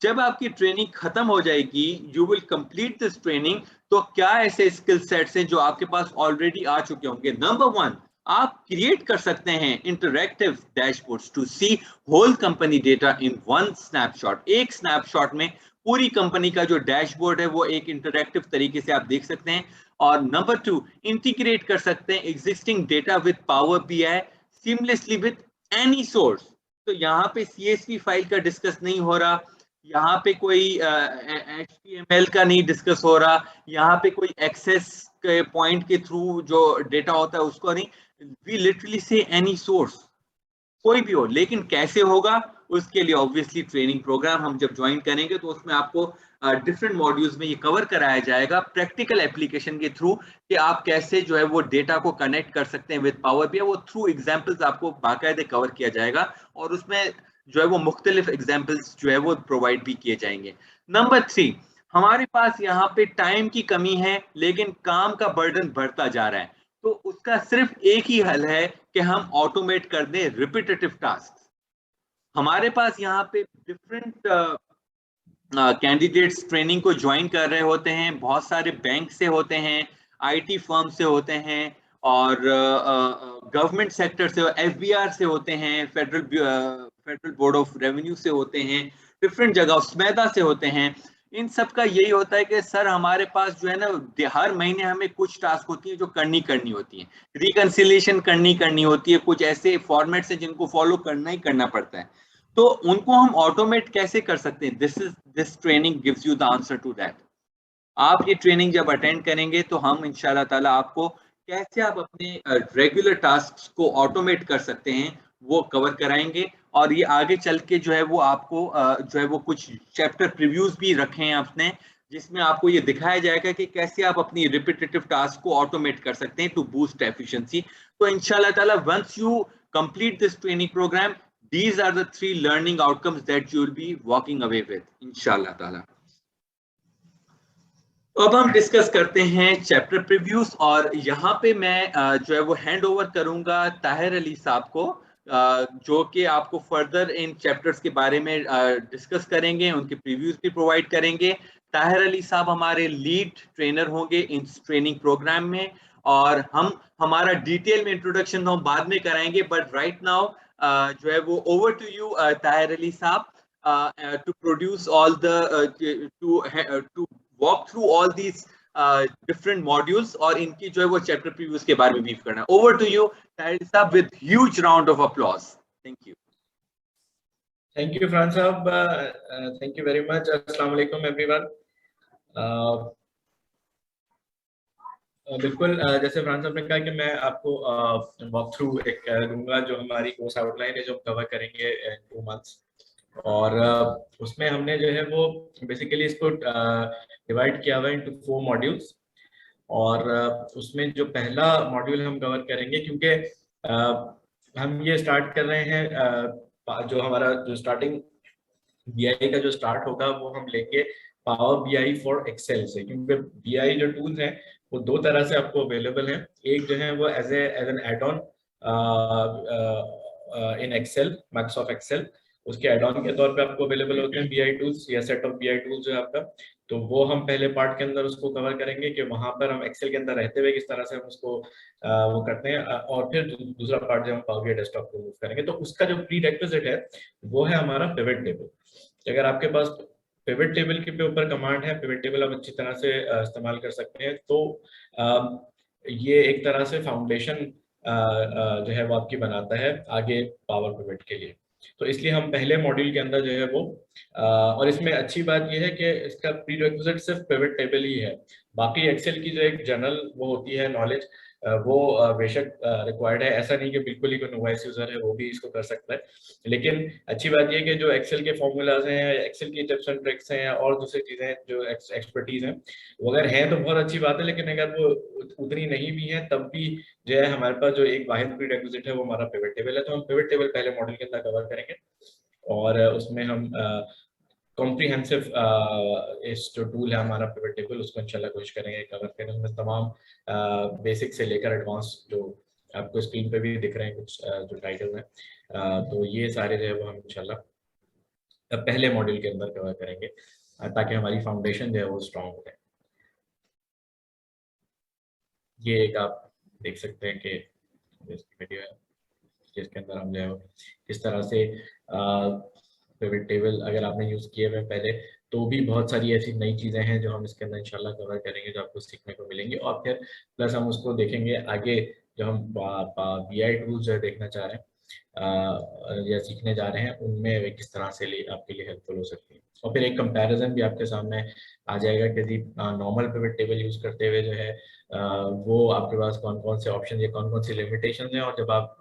जब आपकी ट्रेनिंग खत्म हो जाएगी, you will complete this training, तो क्या ऐसे स्किल सेट्स हैं जो आपके पास ऑलरेडी आ चुके होंगे। नंबर वन, आप क्रिएट कर सकते हैं interactive dashboards to see whole company data in one snapshot. एक स्नैपशॉट में पूरी कंपनी का जो डैशबोर्ड है वो एक इंटरैक्टिव तरीके से आप देख सकते हैं। और नंबर टू, इंटीग्रेट कर सकते हैं existing data with power BI seamlessly with any source. तो यहाँ पे CSV फाइल का डिस्कस नहीं हो रहा, यहाँ पे कोई HTML का नहीं डिस्कस हो रहा, यहाँ पे कोई एक्सेस के पॉइंट के थ्रू जो डेटा होता है उसको नहीं। वी लिटरली से एनी सोर्स, कोई भी हो। लेकिन कैसे होगा, उसके लिए ऑब्वियसली ट्रेनिंग प्रोग्राम हम जब ज्वाइन करेंगे तो उसमें आपको डिफरेंट मॉड्यूल्स में ये कवर कराया जाएगा प्रैक्टिकल एप्लीकेशन के थ्रू कि आप कैसे जो है वो डेटा को कनेक्ट कर सकते हैं विद पावर बीआई। वो थ्रू एग्जांपल्स आपको बाकायदे कवर किया जाएगा और उसमें जो है वो मुख्तलिफ एग्जाम्पल्स जो है वो प्रोवाइड भी किए जाएंगे। नंबर 3, हमारे पास यहाँ पे टाइम की कमी है लेकिन काम का बर्डन बढ़ता जा रहा है, तो उसका सिर्फ एक ही हल है कि हम ऑटोमेट कर दें रिपीटेटिव टास्क। हमारे पास यहाँ पे डिफरेंट कैंडिडेट्स ट्रेनिंग को ज्वाइन कर रहे होते हैं, बहुत सारे बैंक से होते हैं, IT फर्म से होते हैं और गवर्नमेंट सेक्टर से, FBR से होते हैं, फेडरल बोर्ड ऑफ रेवेन्यू से होते हैं, डिफरेंट जगह स्मेदा से होते हैं। इन सब का यही होता है कि सर हमारे पास जो है ना हर महीने हमें कुछ टास्क होती है जो करनी होती है, रिकंसिलिएशन करनी होती है, कुछ ऐसे फॉर्मेट्स हैं जिनको फॉलो करना ही करना पड़ता है। तो उनको हम ऑटोमेट कैसे कर सकते हैं, this training gives you the answer to that. आप ये ट्रेनिंग जब अटेंड करेंगे तो हम इंशाल्लाह ताला आपको कैसे आप अपने रेगुलर टास्क को ऑटोमेट कर सकते हैं वो कवर कराएंगे। और ये आगे चल के जो है वो आपको जो है वो कुछ चैप्टर प्रीव्यूज भी रखे हैं आपने, जिसमें आपको ये दिखाया जाएगा कि कैसे आप अपनी रिपीटेटिव टास्क को ऑटोमेट कर सकते हैं टू बूस्ट एफिशिएंसी। तो इंशाल्लाह ताला once you complete this training program, these are the 3 learning outcomes that you will be walking away with इंशाल्लाह ताला। अब हम डिस्कस करते हैं चैप्टर प्रीव्यूज और यहाँ पे मैं जो है वो हैंड ओवर करूंगा ताहिर अली साहब को, जो कि आपको फर्दर इन चैप्टर्स के बारे में डिस्कस करेंगे, उनके प्रीव्यूज भी प्रोवाइड करेंगे। ताहिर अली साहब हमारे लीड ट्रेनर होंगे इस ट्रेनिंग प्रोग्राम में और हमारा डिटेल में इंट्रोडक्शन हम बाद में कराएंगे, बट राइट नाउ जो है वो over to you Tahir Ali साहब to produce all the to walk through all these different modules और इनकी जो है वो चैप्टर प्रीव्यूज के बारे में ब्रीफ करना। Over to you, Tahir साहब, with huge round of applause. Thank you. Thank you, Fran साहब. Thank you very much. Assalamu alaikum everyone. बिल्कुल जैसे फ्रांस साहब ने कहा कि मैं आपको वॉक थ्रू एक दूंगा जो हमारी कोर्स आउटलाइन है जो कवर करेंगे 2 months, और उसमें हमने जो है वो बेसिकली इसको डिवाइड किया हुआ है इनटू 4 मॉड्यूल्स। और उसमें जो पहला मॉड्यूल हम कवर करेंगे, क्योंकि हम ये स्टार्ट कर रहे हैं जो हमारा जो स्टार्टिंग BI का जो स्टार्ट होगा वो हम लेंगे पावर BI फॉर एक्सेल से, क्योंकि BI जो टूल्स हैं वो 2 तरह से आपको अवेलेबल हैं। एक जो है वो as an add on in Excel, Microsoft Excel, उसके एड ऑन के तौर पे आपको अवेलेबल होते हैं BI टूल्स या सेट ऑफ BI टूल्स जो है आपका। तो वो हम पहले पार्ट के अंदर उसको कवर करेंगे कि वहां पर हम एक्सेल के अंदर रहते हुए किस तरह से हम उसको वो करते हैं, और फिर दूसरा पार्ट जो हम पावर BI डेस्कटॉप को मूव करेंगे। तो उसका जो प्री रिक्विजिट है वो है हमारा पिवट टेबल। अगर आपके पास पिवट टेबल के ऊपर कमांड है, पिवट टेबल आप अच्छी तरह से इस्तेमाल कर सकते हैं, तो ये एक तरह से फाउंडेशन जो है वो आपकी बनाता है आगे पावर पिवट के लिए। तो इसलिए हम पहले मॉड्यूल के अंदर जो है वो और इसमें अच्छी बात यह है कि इसका प्रीरेक्विजिट सिर्फ पिवट टेबल ही है। बाकी एक्सेल की जो एक जनरल वो होती है नॉलेज, वो बेशक रिक्वायर्ड है। ऐसा नहीं कि बिल्कुल ही कोई नोवाइस यूजर है वो भी इसको कर सकता है, लेकिन अच्छी बात यह है कि जो एक्सेल के फॉर्मूलाज हैं, एक्सेल की टिप्स एंड ट्रिक्स हैं और दूसरी चीजें जो एक्सपर्टीज हैं वो अगर हैं तो बहुत अच्छी बात है, लेकिन अगर वो उतनी नहीं भी है तब भी जो है हमारे पास जो एक वाहिद प्रीरेक्विजिट है वो हमारा पिवट टेबल है। तो हम पिवट टेबल पहले मॉडल के अंदर कवर करेंगे और उसमें हम कॉम्प्रिहेंसिव इस जो टूल है हमारा पिवट टेबल उसको इंशाल्लाह कोशिश करेंगे कवर करने। उसमें तमाम बेसिक से लेकर एडवांस जो आपको स्क्रीन पे भी दिख रहे हैं कुछ जो टाइटल हैं, तो ये सारे जो है वो हम इंशाल्लाह पहले मॉड्यूल के अंदर कवर करेंगे ताकि हमारी फाउंडेशन जो है वो स्ट्रॉन्ग हो जाए। ये एक आप देख सकते हैं कि वीडियो है जिसके अंदर हम जो है किस तरह से पिवट टेबल अगर आपने यूज किए हुए पहले तो भी बहुत सारी ऐसी नई चीजें हैं जो हम इसके अंदर इंशाल्लाह कवर करेंगे जो आपको सीखने को मिलेंगी। और फिर प्लस हम उसको देखेंगे आगे जो हम BI टूल्स जो है देखना चाह रहे हैं या सीखने जा रहे हैं उनमें वे किस तरह से आपके लिए हेल्पफुल हो सकती है। और फिर एक कंपैरिजन भी आपके सामने आ जाएगा कि जी नॉर्मल पिवट टेबल यूज करते हुए जो है वो आपके पास कौन कौन से ऑप्शन या कौन कौन सी लिमिटेशन है, और जब आप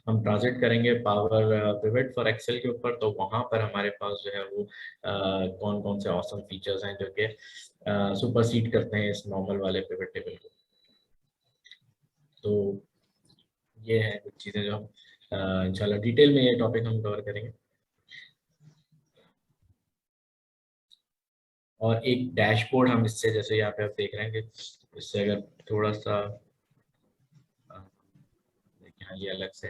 हम ट्रांजिट करेंगे पावर पिवट फॉर एक्सेल के ऊपर तो वहां पर हमारे पास जो है वो कौन कौन से ऑसम फीचर्स हैं जो कि सुपरसीड करते हैं इस नॉर्मल वाले पिवट टेबल को। तो ये है कुछ चीजें जो हम इंशाल्लाह डिटेल में ये टॉपिक हम कवर करेंगे। और एक डैशबोर्ड हम इससे जैसे यहाँ पे आप देख रहे हैं कि इससे अगर थोड़ा सा ये अलग से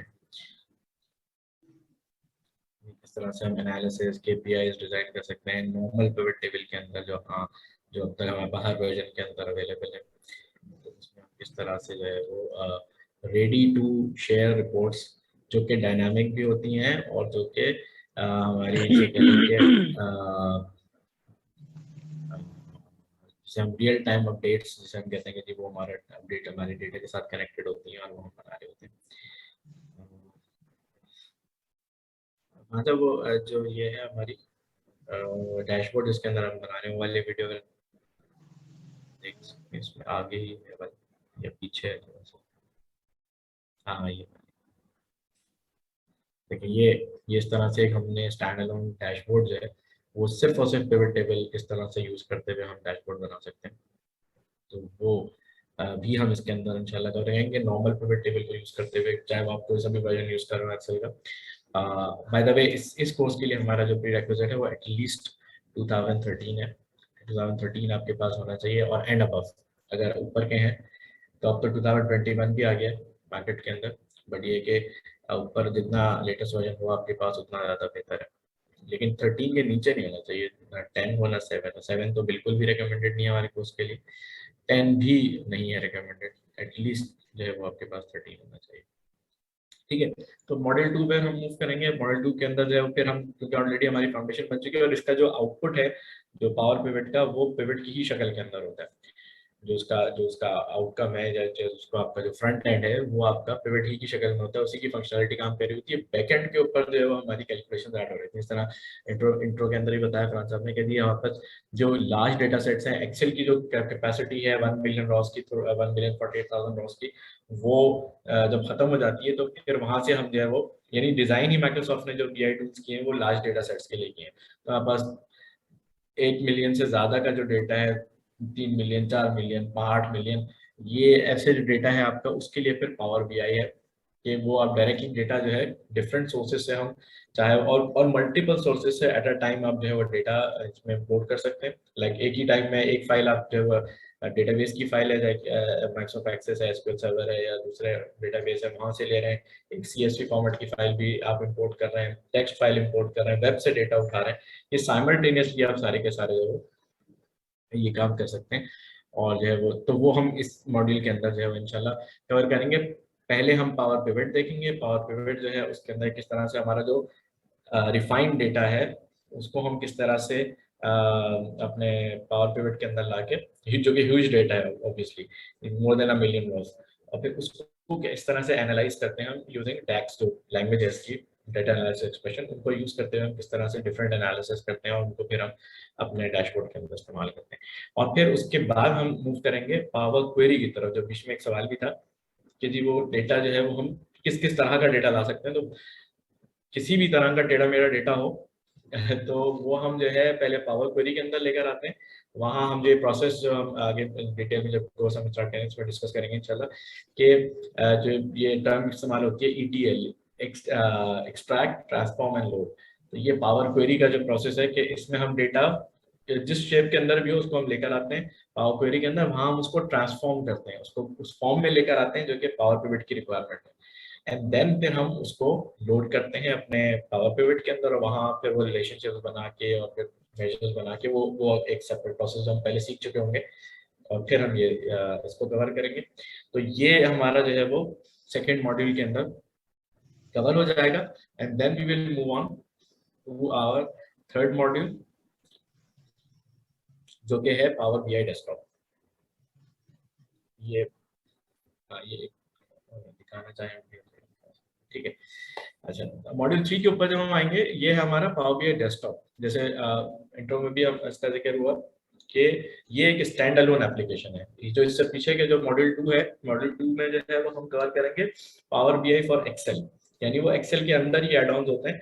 इस तरह से हम एनालिसिस KPIs डिजाइन कर सकते हैं नॉर्मल पिवट टेबल के अंदर जो अब तक हमारे बाहर वर्जन के अंदर अवेलेबल है। तो इसमें हम किस तरह से जो है वो रेडी टू शेयर रिपोर्ट्स जो कि डायनामिक भी होती हैं और जो कि हमारी जिसे हम रियल टाइम अपडेट्स जिसे हम कहते हैं कि वो हमारा अपडेट हमारे डेटा के साथ कनेक्टेड होती हैं और वो हम बना रहे होते हैं। मतलब वो जो ये है हमारी डैशबोर्ड जिसके अंदर हम बनाने वाले वीडियो देख सकते हैं इसमें आगे ही है या पीछे है थोड़ा सा। हाँ ये देखिए ये इस तरह से हमने स्टैंड अलोन डैशबोर्ड जो है वो सिर्फ और सिर्फ पिवट टेबल इस तरह से यूज करते हुए हम डैशबोर्ड बना सकते हैं। तो वो भी हम इसके अंदर इंशाल्लाह करेंगे नॉर्मल पिवट टेबल को यूज करते हुए, चाहे आप कोई सा भी वर्जन यूज कर रहे हो एक्सेल का। बाय द वे इस कोर्स के लिए हमारा जो प्रीरेक्विजिट है वो एटलीस्ट 2013 है। 2013 आपके पास होना चाहिए और एंड अबव। अगर ऊपर के हैं तो अब तो 2021 भी आ गया मार्केट के अंदर, बट ये कि ऊपर जितना लेटेस्ट वर्जन हो आपके पास उतना ज़्यादा बेहतर है। लेकिन 13 के नीचे नहीं होना चाहिए, 10 हो ना 7। 7 तो बिल्कुल भी रिकमेंडेड नहीं है हमारे कोर्स के लिए, 10 भी नहीं है रिकमेंडेड, एटलीस्ट जो है वो आपके पास 13 होना चाहिए। ठीक है, तो मॉडल 2 पे हम मूव करेंगे। मॉडल 2 के अंदर जो है फिर हम, क्योंकि ऑलरेडी हमारी फाउंडेशन बन चुकी है और इसका जो आउटपुट है जो पावर पिवट का वो पिवट की ही शक्ल के अंदर होता है। जो उसका आउटकम है या जो उसको आपका जो फ्रंट एंड है वो आपका पिवट ही की शक्ल में होता है, उसी की फंक्शनलिटी काम कर रही होती है। बैक एंड के ऊपर जो है वो हमारी कैलकुलेशन ऐड हो रही थी। इस तरह इंट्रो के अंदर ही बताया फ्रांस साहब ने कह दिया हमारे पास जो लार्ज डेटा सेट्स हैं एक्सेल की जो कैपेसिटी है 1 मिलियन रॉस की, 1,48,000 रॉस की, वो जब खत्म हो जाती है तो फिर वहां से हम जो है वो, यानी डिजाइन ही माइक्रोसॉफ्ट ने जो BI टूल्स किए हैं वो लार्ज डेटा सेट्स के लिए किए हैं। तो हमारे पास 8 मिलियन से ज्यादा का जो डेटा है, 3 मिलियन, 4 मिलियन, 8 मिलियन, ये ऐसे जो डेटा है आपका उसके लिए फिर पावर BI है कि वो आप डायरेक्टली डेटा जो है डिफरेंट सोर्सेज से हम चाहे और मल्टीपल सोर्सेज से एट अ टाइम आप जो है वो डेटा इसमें इंपोर्ट कर सकते हैं। लाइक एक ही टाइम में एक फाइल आप जो है डेटाबेस की फाइल है, माइक्रोसॉफ्ट एक्सेस है, SQL सर्वर है या दूसरे डेटाबेस है, वहां से ले रहे हैं। एक CSV फॉर्मेट की फाइल भी आप इंपोर्ट कर रहे हैं, टेक्स्ट फाइल इंपोर्ट कर रहे हैं, वेब से डेटा उठा रहे हैं, ये साइमल्टेनियसली आप सारे के सारे जो ये काम कर सकते हैं। और जो है वो तो वो हम इस मॉड्यूल के अंदर जो है वो इंशाल्लाह कवर करेंगे। पहले हम पावर पिवट देखेंगे। पावर पिवट जो है उसके अंदर किस तरह से हमारा जो रिफाइंड डेटा है उसको हम किस तरह से अपने पावर पिवट के अंदर लाके, जो कि ह्यूज डेटा है obviously more than 1 million Ross, और फिर उसको इस तरह से एनालाइज करते हैं हम यूजिंग DAX जो लैंग्वेज है इसकी, डेटा एनालिसिस एक्सप्रेशन, उनको यूज करते हुए हम किस तरह से डिफरेंट एनालिसिस करते हैं और उनको फिर हम अपने डैशबोर्ड के अंदर इस्तेमाल करते हैं। और फिर उसके बाद हम मूव करेंगे पावर क्वेरी की तरफ। जो बीच में एक सवाल भी था कि जी वो डेटा जो है वो हम किस किस तरह का डेटा ला सकते हैं, तो किसी भी तरह का डेटा मेरा डेटा हो तो वो हम जो है पहले पावर क्वेरी के अंदर लेकर आते हैं। वहाँ हम जो प्रोसेस जो हम आगे डिटेल में जब कोर्स हम स्टार्ट करेंगे इसमें डिस्कस करेंगे इंशाल्लाह कि जो ये टर्म इस्तेमाल होती है ETL, extract transform and load. तो ये पावर क्वेरी का जो प्रोसेस है कि इसमें हम डेटा जिस शेप के अंदर भी हो उसको हम लेकर आते हैं पावर क्वेरी के अंदर, वहाँ हम उसको ट्रांसफॉर्म करते हैं, उसको उस फॉर्म में लेकर आते हैं जो कि पावर पिवट की रिक्वायरमेंट है। एंड देन फिर हम उसको लोड करते हैं अपने पावर पिवट के अंदर, और वहाँ फिर वो रिलेशनशिप्स बना के और फिर मेजर्स बना के वो एक सेपरेट प्रोसेस हम पहले सीख चुके होंगे और फिर हम ये इसको कवर करेंगे। तो ये हमारा जो है वो सेकेंड मॉड्यूल के अंदर कवर हो जाएगा। And then we will move on to our third module जो कि है पावर BI डेस्कटॉप। ये दिखाना चाहेंगे, ठीक है। अच्छा, मॉड्यूल 3 के ऊपर जब हम आएंगे, ये है हमारा पावर BI डेस्कटॉप। जैसे इंट्रो में भी हम इसका जिक्र हुआ कि ये एक स्टैंड अलोन एप्लीकेशन है। जो इससे पीछे के जो मॉड्यूल 2 है, मॉड्यूल 2 में जो है वो हम कवर करेंगे पावर BI फॉर एक्सेल, यानी वो एक्सेल के अंदर ही एड ऑन्स होते हैं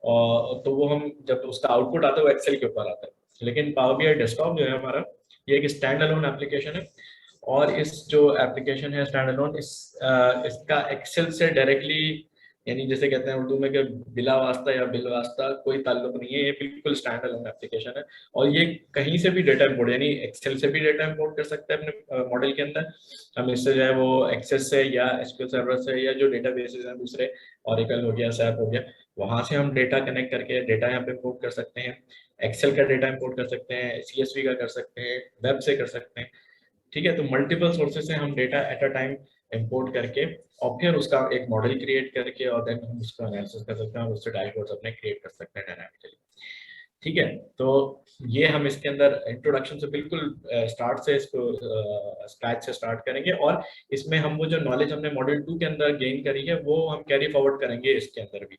और तो वो हम जब उसका आउटपुट आता है वो एक्सेल के ऊपर आता है। लेकिन पावर BI डेस्कटॉप जो है हमारा, ये एक स्टैंड अलोन एप्लीकेशन है और इस जो एप्लीकेशन है स्टैंड अलोन, इसका एक्सेल से डायरेक्टली, यानी जैसे कहते हैं उर्दू में कि बिला वास्ता या बिल वास्ता कोई ताल्लुक नहीं है। ये बिल्कुल स्टैंड अलोन एप्लीकेशन है और ये कहीं से भी डेटा इंपोर्ट, यानी एक्सेल से भी डेटा इंपोर्ट कर सकते हैं अपने मॉडल के अंदर। हम इससे जो है वो एक्सेस से या SQL सर्वर से या जो डेटा बेसिस हैं दूसरे, ऑरेकल हो गया, सैप हो गया, वहां से हम डेटा कनेक्ट करके डेटा यहाँ पे इंपोर्ट कर सकते हैं। एक्सेल का डेटा इंपोर्ट कर सकते हैं, CSV का कर सकते हैं, वेब से कर सकते हैं, ठीक है। तो मल्टीपल सोर्सेज से हम data at a time import करके और फिर उसका एक मॉडल क्रिएट करके और देन हम उसका एनालिसिस कर सकते हैं और उससे डैशबोर्ड्स अपने क्रिएट कर सकते हैं डायनामिकली, ठीक है। तो ये हम इसके अंदर इंट्रोडक्शन से बिल्कुल स्टार्ट से इसको स्क्रैच से स्टार्ट करेंगे और इसमें हम वो जो नॉलेज हमने मॉड्यूल 2 के अंदर गेन करी है वो हम कैरी फॉरवर्ड करेंगे इसके अंदर भी।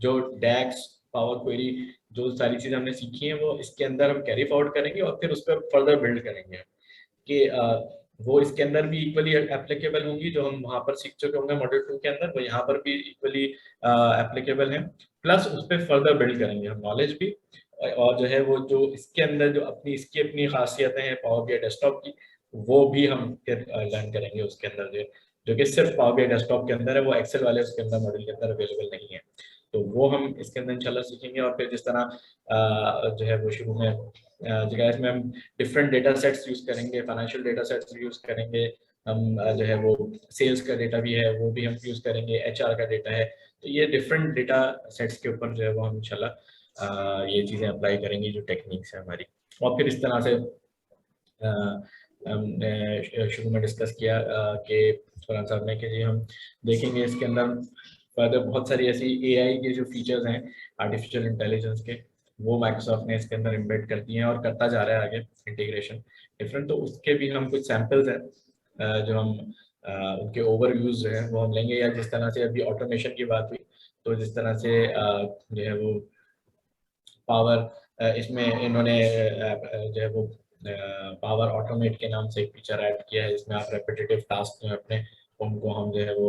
जो डैक्स, पावर क्वेरी, जो सारी चीजें हमने सीखी हैं वो इसके अंदर हम कैरी फॉरवर्ड करेंगे और फिर उस पर फर्दर बिल्ड करेंगे कि वो इसके अंदर भी इक्वली एप्लीकेबल होंगी। जो हम वहाँ पर सीख चुके होंगे मॉड्यूल 2 के अंदर, वो यहाँ पर भी इक्वली एप्लीकेबल है। प्लस उस पर फर्दर बिल्ड करेंगे हम नॉलेज भी, और जो है वो जो इसके अंदर जो इसकी अपनी खासियतें हैं पावर BI डेस्कटॉप की, वो भी हम फिर लर्न करेंगे उसके अंदर, जो कि सिर्फ पावर BI डेस्कटॉप के अंदर है, वो एक्सेल वाले उसके अंदर मॉड्यूल के अंदर अवेलेबल नहीं है। तो वो हम इसके अंदर इंशाल्लाह सीखेंगे। और फिर जिस तरह जो है वो शुरू में जगह इसमें हम डिफरेंट डेटा सेट्स यूज करेंगे, फाइनेंशियल डेटा सेट्स यूज करेंगे, हम जो है वो सेल्स का डेटा भी है वो भी हम यूज करेंगे, HR का डेटा है। तो ये डिफरेंट डेटा सेट्स के ऊपर जो है वो हम इंशाल्लाह ये चीज़ें अप्लाई करेंगी जो टेक्निक्स है हमारी। और फिर इस तरह से हमने शुरू में डिस्कस किया कि फरहान साहब ने कि जी हम देखेंगे इसके अंदर फर्दर बहुत सारी ऐसी AI के जो फीचर्स हैं आर्टिफिशियल इंटेलिजेंस के, वो माइक्रोसॉफ्ट ने इसके अंदर इम्बेड कर दिए हैं और करता जा रहा है आगे इंटीग्रेशन डिफरेंट। तो उसके भी हम कुछ सैम्पल्स हैं जो हम उनके ओवरव्यूज जो है वो हम लेंगे। या जिस तरह से अभी ऑटोमेशन की बात हुई, तो जिस तरह से जो है वो पावर इसमें इन्होंने जो है वो पावर ऑटोमेट के नाम से एक फीचर ऐड किया है, जिसमें आप रेपिटेटिव टास्क जो है अपने उनको हम जो है वो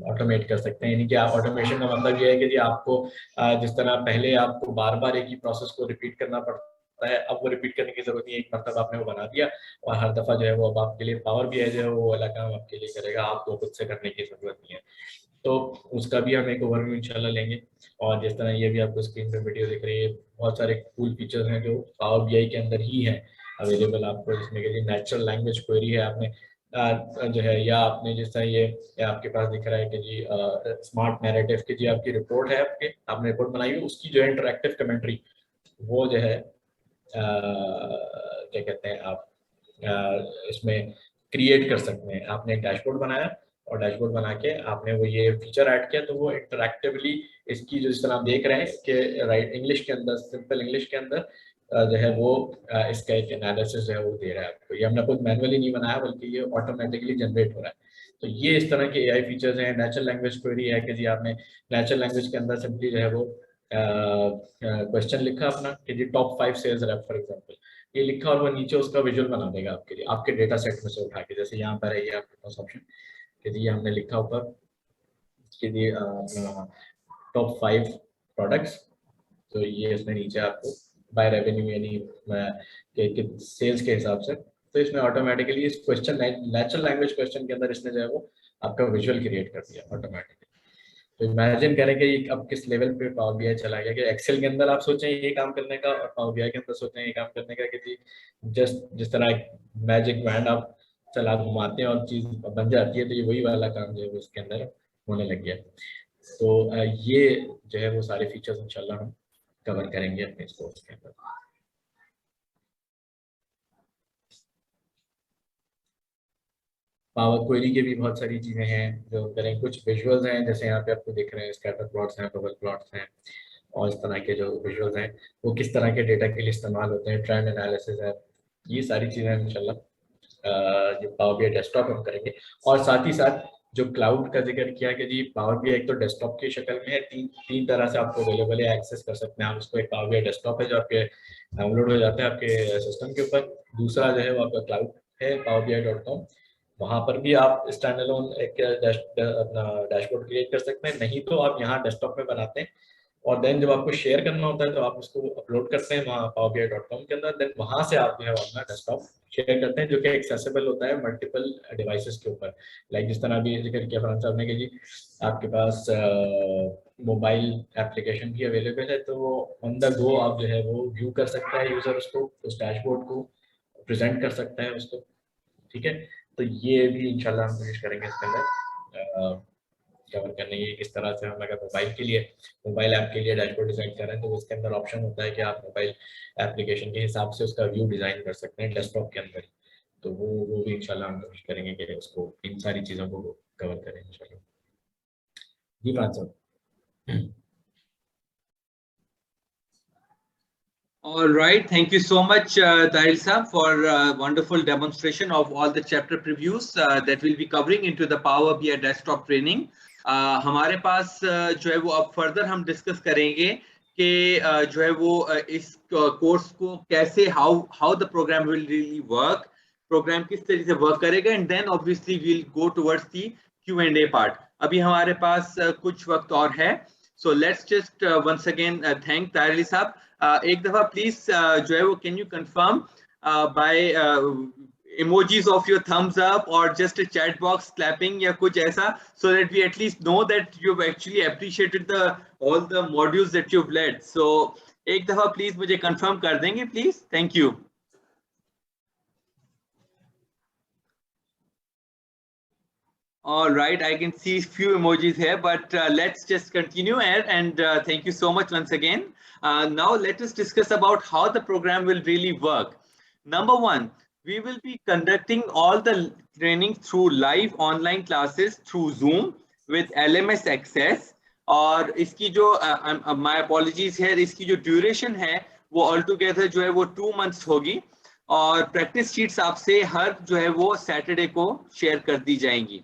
ऑटोमेट कर सकते हैं। यानी कि ऑटोमेशन का मतलब ये है कि जी आपको जिस तरह पहले आपको बार बार एक ही प्रोसेस को रिपीट करना पड़ता है, अब वो रिपीट करने की जरूरत नहीं है, एक मरतबा आपने वो बना दिया और हर दफा जो है वो अब आपके लिए पावर BI जो है वो वाला काम आपके लिए करेगा, आपको खुद से करने की जरूरत नहीं है। तो उसका भी हम एक ओवरव्यू इंशाल्लाह लेंगे। और जिस तरह ये भी आपको स्क्रीन पे वीडियो दिख रही है, बहुत सारे कूल फीचर्स हैं जो पावर BI के अंदर ही है अवेलेबल आपको, जिसमें कि नेचुरल लैंग्वेज क्वेरी है आपने जो है, या आपने जिस तरह ये आपके पास दिख रहा है कि जी स्मार्ट नैरेटिव की जी आपकी रिपोर्ट है, आपने रिपोर्ट बनाई हुई, उसकी जो है इंटरैक्टिव कमेंट्री वो जो है क्या कहते हैं आप इसमें क्रिएट कर सकते हैं। आपने एक डैशबोर्ड बनाया और डैशबोर्ड बना के आपने वो ये फीचर ऐड किया, तो वो इंटरैक्टिवली इसकी जो जिस तरह आप देख रहे हैं कि राइट इंग्लिश के अंदर, सिंपल इंग्लिश के अंदर जो है वो इसका एक एनालिसिस जो है वो दे रहा है आपको। ये हमने खुद मैनुअली नहीं बनाया, बल्कि ये ऑटोमेटिकली जनरेट हो रहा है। तो ये इस तरह के एआई फीचर्स हैं। नेचुरल लैंग्वेज क्वेरी है कि जी आपने नेचुरल लैंग्वेज के अंदर सिंपली जो है वो क्वेश्चन लिखा अपना कि जी top 5 sales rep for example, ये लिखा और वो नीचे उसका विजुअल बना देगा आपके लिए, आपके डेटा सेट में से उठा के। जैसे यहाँ पर है ये आपके पास ऑप्शन कि जी हमने लिखा ऊपर कि जी टॉप 5 प्रोडक्ट्स, तो ये इसमें नीचे आपको बाय रेवेन्यू यानी के सेल्स के हिसाब से, तो इसमें ऑटोमेटिकली इस क्वेश्चन नेचुरल लैंग्वेज क्वेश्चन के अंदर इसने जो है वो आपका विजुअल क्रिएट कर दिया ऑटोमेटिकली। तो इमेजिन करें कि ये अब किस लेवल पे पावर बीआई चला गया कि एक्सेल के अंदर आप सोचें ये काम करने का और पावर बीआई के अंदर सोचें ये काम करने का, कि जस्ट जिस तरह एक मैजिक बैंड आप चला घुमाते हैं और चीज बन जाती है, तो ये वही वाला काम जो है उसके अंदर होने लग गया। तो ये जो है वो सारे फीचर्स इंशाल्लाह हम कवर करेंगे अपने इस कोर्स के अंदर। पावर क्वेरी के भी बहुत सारी चीजें हैं जो करें। कुछ विजुअल्स हैं, जैसे यहाँ पे आपको दिख रहे हैं स्कैटर प्लॉट्स हैं, बबल प्लॉट्स हैं, और इस तरह के जो विजुअल्स हैं वो किस तरह के डेटा के लिए इस्तेमाल होते हैं, ट्रेंड एनालिसिस है, ये सारी चीजें इंशाल्लाह जो पावर बीआई डेस्कटॉप हम करेंगे। और साथ ही साथ जो क्लाउड का जिक्र किया कि जी पावर बीआई एक तो डेस्कटॉप की शक्ल में है, तीन तरह से आपको अवेलेबल है, एक्सेस कर सकते हैं आप उसको। एक पावर बीआई डेस्कटॉप है जो आपके डाउनलोड हो जाता है आपके सिस्टम के ऊपर, दूसरा जो है वो आपका क्लाउड है powerbi.com, वहाँ पर भी आप स्टैंड अलोन एक अपना डैशबोर्ड क्रिएट कर सकते हैं। नहीं तो आप यहाँ डेस्कटॉप में बनाते हैं और देन जब आपको शेयर करना होता है तो आप उसको अपलोड करते हैं वहाँ powerbi.com के अंदर, देन वहाँ से आप जो है अपना डेस्कटॉप शेयर करते हैं, जो कि एक्सेसिबल होता है मल्टीपल डिवाइसेस के ऊपर। लाइक जिस तरह अभी जिक्र किया फरहान साहब ने कि जी आपके पास मोबाइल एप्लीकेशन भी अवेलेबल है, तो वो ऑन द गो आप जो है वो व्यू कर सकता है यूजर, उसको उस डैशबोर्ड को प्रेजेंट कर सकता है उसको। ठीक है, तो ये भी इंशाल्लाह हम कोशिश करेंगे इसके अंदर कवर करने की, किस तरह से हम अगर मोबाइल ऐप के लिए डैशबोर्ड डिजाइन कर रहे हैं तो उसके अंदर ऑप्शन होता है कि आप मोबाइल एप्लीकेशन के हिसाब से उसका व्यू डिजाइन कर सकते हैं डेस्कटॉप के अंदर। तो वो भी इंशाल्लाह हम कोशिश करेंगे कि उसको इन सारी चीज़ों को कवर करें इंशाल्लाह। जी फरहान साहब। All right, thank you so much, Tahil Saab, for a wonderful demonstration of all the chapter previews that we'll be covering into the Power BI desktop training. हमारे पास जो है वो अब फर्दर हम डिस्कस करेंगे कि जो है वो इस कोर्स को कैसे how the program will really work, program किस तरीके से वर्क करेगा, and then obviously we'll go towards the Q&A part. अभी हमारे पास कुछ वक्त और है, so let's just once again thank Tahir साहब। एक दफा प्लीज जो है वो can you confirm by emojis of your thumbs up or just a chat box clapping या कुछ ऐसा, so that we at least know that you've actually appreciated all the modules that you've led. So एक दफा please मुझे confirm कर देंगे please, thank you. All right, I can see few emojis here, but let's just continue and thank you so much once again. Now let us discuss about how the program will really work. Number one, we will be conducting all the training through live online classes through Zoom with LMS access. और इसकी जो my apologies है, इसकी जो duration है वो all together जो है वो 2 months होगी, और प्रैक्टिस शीट्स आपसे हर जो है वो सैटरडे को शेयर कर दी जाएंगी।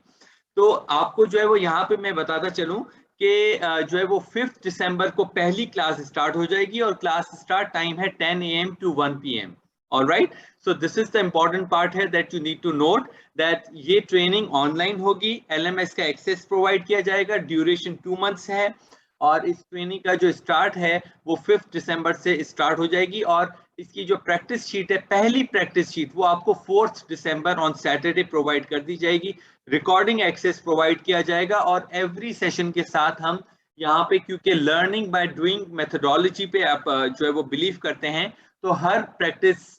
तो आपको जो है वो यहाँ पे मैं बताता चलूं कि जो है वो 5 दिसंबर को पहली क्लास स्टार्ट हो जाएगी और क्लास स्टार्ट टाइम है 10 AM to 1 PM। All right, so this is the important part here that you need to note that ये ट्रेनिंग ऑनलाइन होगी, LMS का एक्सेस प्रोवाइड किया जाएगा, ड्यूरेशन 2 months है, और इस ट्रेनिंग का जो स्टार्ट है वो 5 दिसंबर से स्टार्ट हो जाएगी, और इसकी जो प्रैक्टिस शीट है, पहली प्रैक्टिस शीट, वो आपको 4 दिसंबर ऑन सैटरडे प्रोवाइड कर दी जाएगी। रिकॉर्डिंग एक्सेस प्रोवाइड किया जाएगा, और एवरी सेशन के साथ हम यहाँ पे क्योंकि लर्निंग बाय डूइंग मेथोडोलॉजी पे आप जो है वो बिलीव करते हैं, तो हर प्रैक्टिस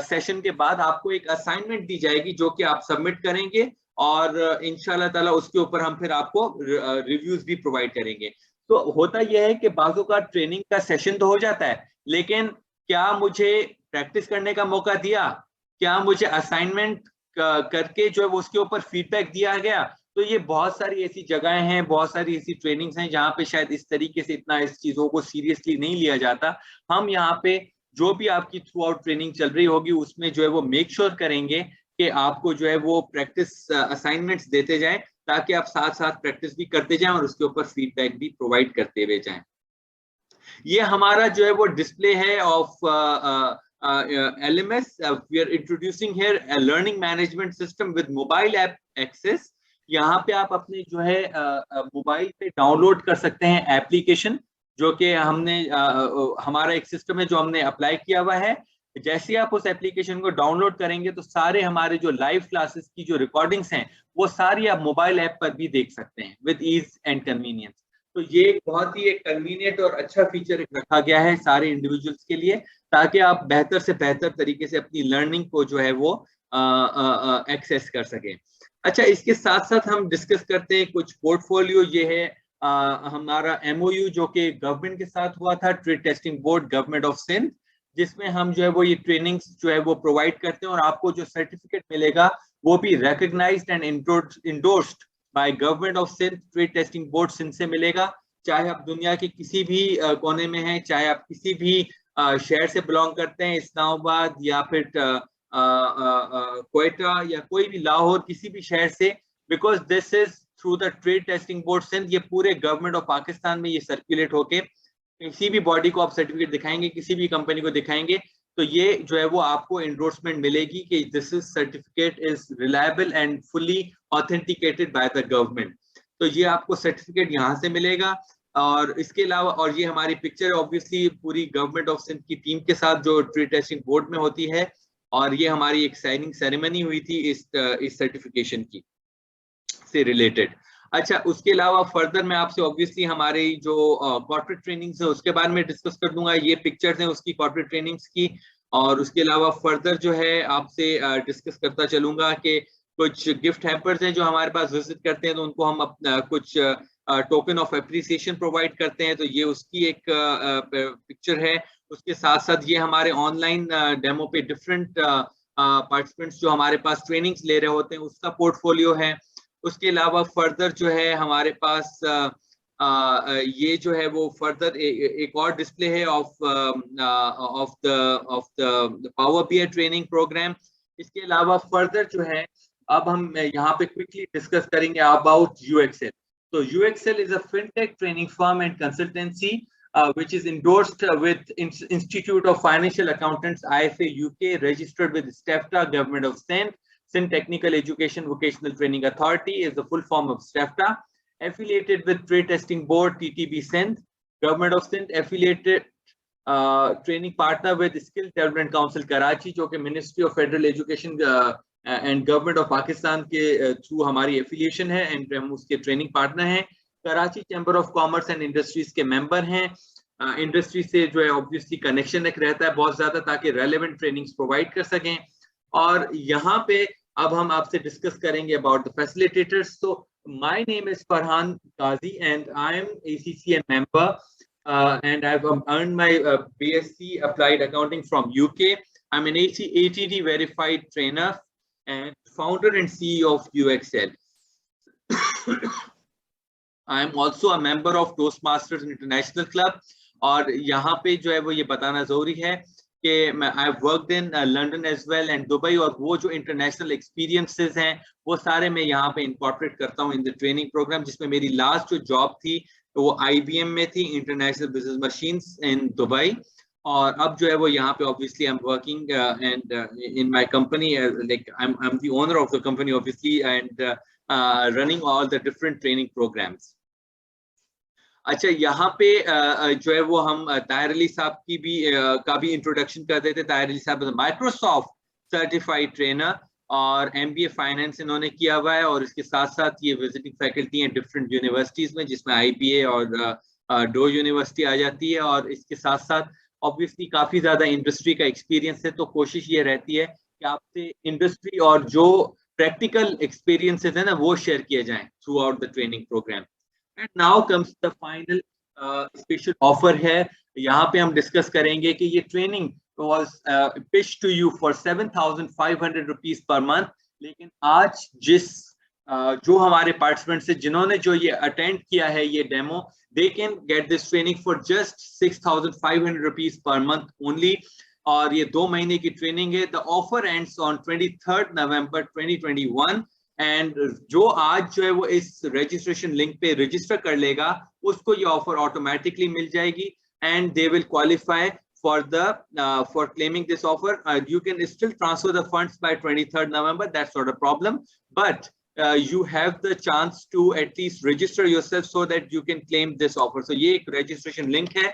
सेशन के बाद आपको एक असाइनमेंट दी जाएगी जो कि आप सबमिट करेंगे, और इंशाल्लाह ताला उसके ऊपर हम फिर आपको रिव्यूज भी प्रोवाइड करेंगे। तो होता यह है कि बाजू का ट्रेनिंग का सेशन तो हो जाता है, लेकिन क्या मुझे प्रैक्टिस करने का मौका दिया, क्या मुझे असाइनमेंट करके जो है वो उसके ऊपर फीडबैक दिया गया? तो ये बहुत सारी ऐसी जगहें हैं, बहुत सारी ऐसी ट्रेनिंग्स हैं जहाँ पे शायद इस तरीके से इतना इस चीज़ों को सीरियसली नहीं लिया जाता। हम यहाँ पे जो भी आपकी थ्रू आउट ट्रेनिंग चल रही होगी उसमें जो है वो मेक श्योर करेंगे कि आपको जो है वो प्रैक्टिस असाइनमेंट्स देते जाएं, ताकि आप साथ साथ प्रैक्टिस भी करते जाएं और उसके ऊपर फीडबैक भी प्रोवाइड करते हुए जाएं। ये हमारा जो है वो डिस्प्ले है of LMS. We are introducing here a learning management system with mobile app access. यहाँ पे आप अपने जो है मोबाइल पे डाउनलोड कर सकते हैं एप्लीकेशन, जो कि हमने हमारा एक सिस्टम है जो हमने अप्लाई किया हुआ है। जैसे आप उस एप्लीकेशन को डाउनलोड करेंगे तो सारे हमारे जो लाइव क्लासेस की जो रिकॉर्डिंग्स हैं वो सारी आप मोबाइल ऐप पर भी देख सकते हैं विद ईज एंड कन्वीनियंस। तो ये एक बहुत ही एक कन्वीनियंट और अच्छा फीचर रखा गया है सारे इंडिविजुअल्स के लिए, ताकि आप बेहतर से बेहतर तरीके से अपनी लर्निंग को जो है वो एक्सेस कर सकें। अच्छा, इसके साथ साथ हम डिस्कस करते हैं कुछ पोर्टफोलियो। ये है हमारा MOU जो कि गवर्नमेंट के साथ हुआ था, trade testing board government of Sindh, जिसमें हम जो है वो ये ट्रेनिंग्स जो है वो प्रोवाइड करते हैं और आपको जो सर्टिफिकेट मिलेगा वो भी recognised and endorsed by government of Sindh, trade testing board Sindh से मिलेगा। चाहे आप दुनिया के किसी भी कोने में हैं, चाहे आप किसी भी शहर से बिलोंग करते हैं, इस्लामाबाद या फिर क्वेटा या कोई भी लाहौर, किसी भी शहर से, because this is through the trade testing board Sindh. ये पूरे गवर्नमेंट ऑफ पाकिस्तान में ये सर्कुलेट होके किसी भी बॉडी को आप सर्टिफिकेट दिखाएंगे, किसी भी कंपनी को दिखाएंगे, तो ये जो है वो आपको एंडोर्समेंट मिलेगी कि this is certificate is reliable and fully authenticated by the government. तो ये आपको सर्टिफिकेट यहाँ से मिलेगा। और इसके अलावा, और ये हमारी पिक्चर ऑब्वियसली पूरी गवर्नमेंट ऑफ सिंध की टीम के साथ जो ट्रेड टेस्टिंग बोर्ड में होती है, और ये हमारी एक साइनिंग सेरेमनी हुई थी इस सर्टिफिकेशन की से रिलेटेड। अच्छा, उसके अलावा फर्दर मैं आपसे ऑब्वियसली हमारे जो कॉर्पोरेट ट्रेनिंग्स है उसके बारे में डिस्कस कर दूंगा। ये पिक्चर्स हैं उसकी कॉर्पोरेट ट्रेनिंग्स की। और उसके अलावा फर्दर जो है आपसे डिस्कस करता चलूंगा कि कुछ गिफ्ट हैम्पर्स हैं जो हमारे पास विजिट करते हैं, तो उनको हम कुछ टोकन ऑफ एप्रिसिएशन प्रोवाइड करते हैं। तो ये उसकी एक पिक्चर है। उसके साथ साथ ये हमारे ऑनलाइन डेमो पे डिफरेंट पार्टिसिपेंट्स जो हमारे पास ट्रेनिंग्स ले रहे होते हैं उसका पोर्टफोलियो है। उसके अलावा फर्दर जो है हमारे पास ये जो है वो फर्दर एक और डिस्प्ले है of the power BI training program. इसके अलावा फर्दर जो है अब हम यहाँ पे क्विकली डिस्कस करेंगे अबाउट UXL। तो UXL is a fintech training firm and consultancy which is endorsed with Institute of Financial Accountants IFA UK, registered with STEFTA, Government of Sindh. Sindh Technical Education Vocational Training Authority is the full form of STEFTA, affiliated with Trade Testing Board TTB Sindh, Government of Sindh, affiliated training partner with Skill Development Council Karachi, जो कि Ministry of Federal Education and government of Pakistan के through हमारी affiliation है and हम उसके training partner हैं। Karachi chamber of commerce and industries के member हैं। इंडस्ट्री से जो है ऑब्वियसली कनेक्शन एक रहता है बहुत ज्यादा, ताकि रेलेवेंट ट्रेनिंग्स प्रोवाइड कर सकें। और यहाँ पे अब हम आपसे डिस्कस करेंगे अबाउट द फैसिलिटेटर्स। तो my name is Farhan Qazi and I am ACCA member and I've earned my BSc Applied Accounting from UK. I'm an ATD verified trainer and founder and CEO of UXL. I am also a member of Toastmasters International Club. और यहाँ पे जो है वो ये बताना जरूरी है कि I worked in London as well and Dubai, और वो जो इंटरनेशनल एक्सपीरियंसेस हैं वो सारे मैं यहाँ पे इंकॉर्पोरेट करता हूँ इन द ट्रेनिंग प्रोग्राम, जिसमें मेरी लास्ट जो जॉब थी वो IBM में थी, international business machines in Dubai. और अब जो है वो यहाँ पे obviously I am working and in my company, like I am the owner of the company obviously and running all the different training programs. अच्छा, यहाँ पे जो है वो हम ताहिर अली साहब की भी का भी इंट्रोडक्शन कर देते। ताहिर अली साहब माइक्रोसॉफ्ट सर्टिफाइड ट्रेनर और MBA फाइनेंस इन्होंने किया हुआ है, और इसके साथ साथ ये विजिटिंग फैकल्टी हैं डिफरेंट यूनिवर्सिटीज में, जिसमें IBA और डो यूनिवर्सिटी आ जाती है। और इसके साथ साथ ऑब्वियसली काफी ज्यादा इंडस्ट्री का एक्सपीरियंस है, तो कोशिश ये रहती है कि आपसे इंडस्ट्री और जो प्रैक्टिकल एक्सपीरियंसेस है ना वो शेयर किए जाएं throughout the training program. And now comes the final special offer है। यहाँ पे हम डिस्कस करेंगे कि ये training was pitched to you for 7,500 rupees per month, लेकिन आज जो हमारे पार्टिसिपेंट्स से जिन्होंने जो ये अटेंड किया है ये demo, they can get this training for just 6,500 rupees per month only. और ये 2 महीने की ट्रेनिंग है. The offer ends on 23rd November 2021 and जो आज जो है वो इस रजिस्ट्रेशन लिंक पे रजिस्टर कर लेगा उसको ये ऑफर ऑटोमेटिकली मिल जाएगी and they will qualify for claiming this offer. You can still transfer the funds by 23rd November. That's not a problem, but you have the chance to at least register yourself so that you can claim this offer. So ये एक registration link है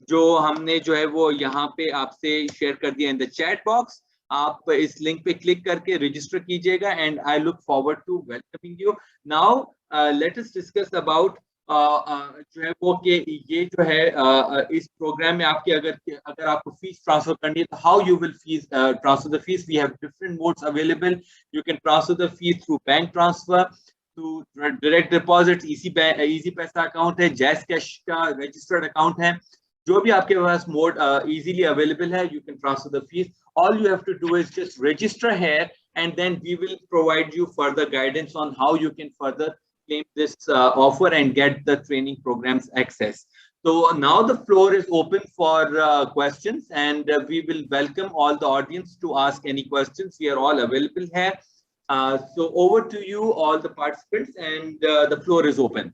जो हमने जो है वो यहाँ पे आपसे शेयर कर दिया in the chat box. आप इस लिंक पे क्लिक करके रजिस्टर कीजिएगा and I look forward to welcoming you. Now let us discuss about जो है वो कि ये जो है इस प्रोग्राम में आपकी अगर आपको फीस ट्रांसफर करनी है तो how you will fees transfer the fees. We have different modes available. You can transfer the fees through bank transfer, through direct deposit, Easypaisa account है, जैस कैश का रजिस्टर्ड अकाउंट है. जो भी आपके पास मोड इजीली अवेलेबल है, you can transfer the fees. All you have to do is just register here and then we will provide you further guidance on how you can further claim this offer and get the training programs access. So now the floor is open for questions and we will welcome all the audience to ask any questions. We are all available here. So over to you all the participants and the floor is open.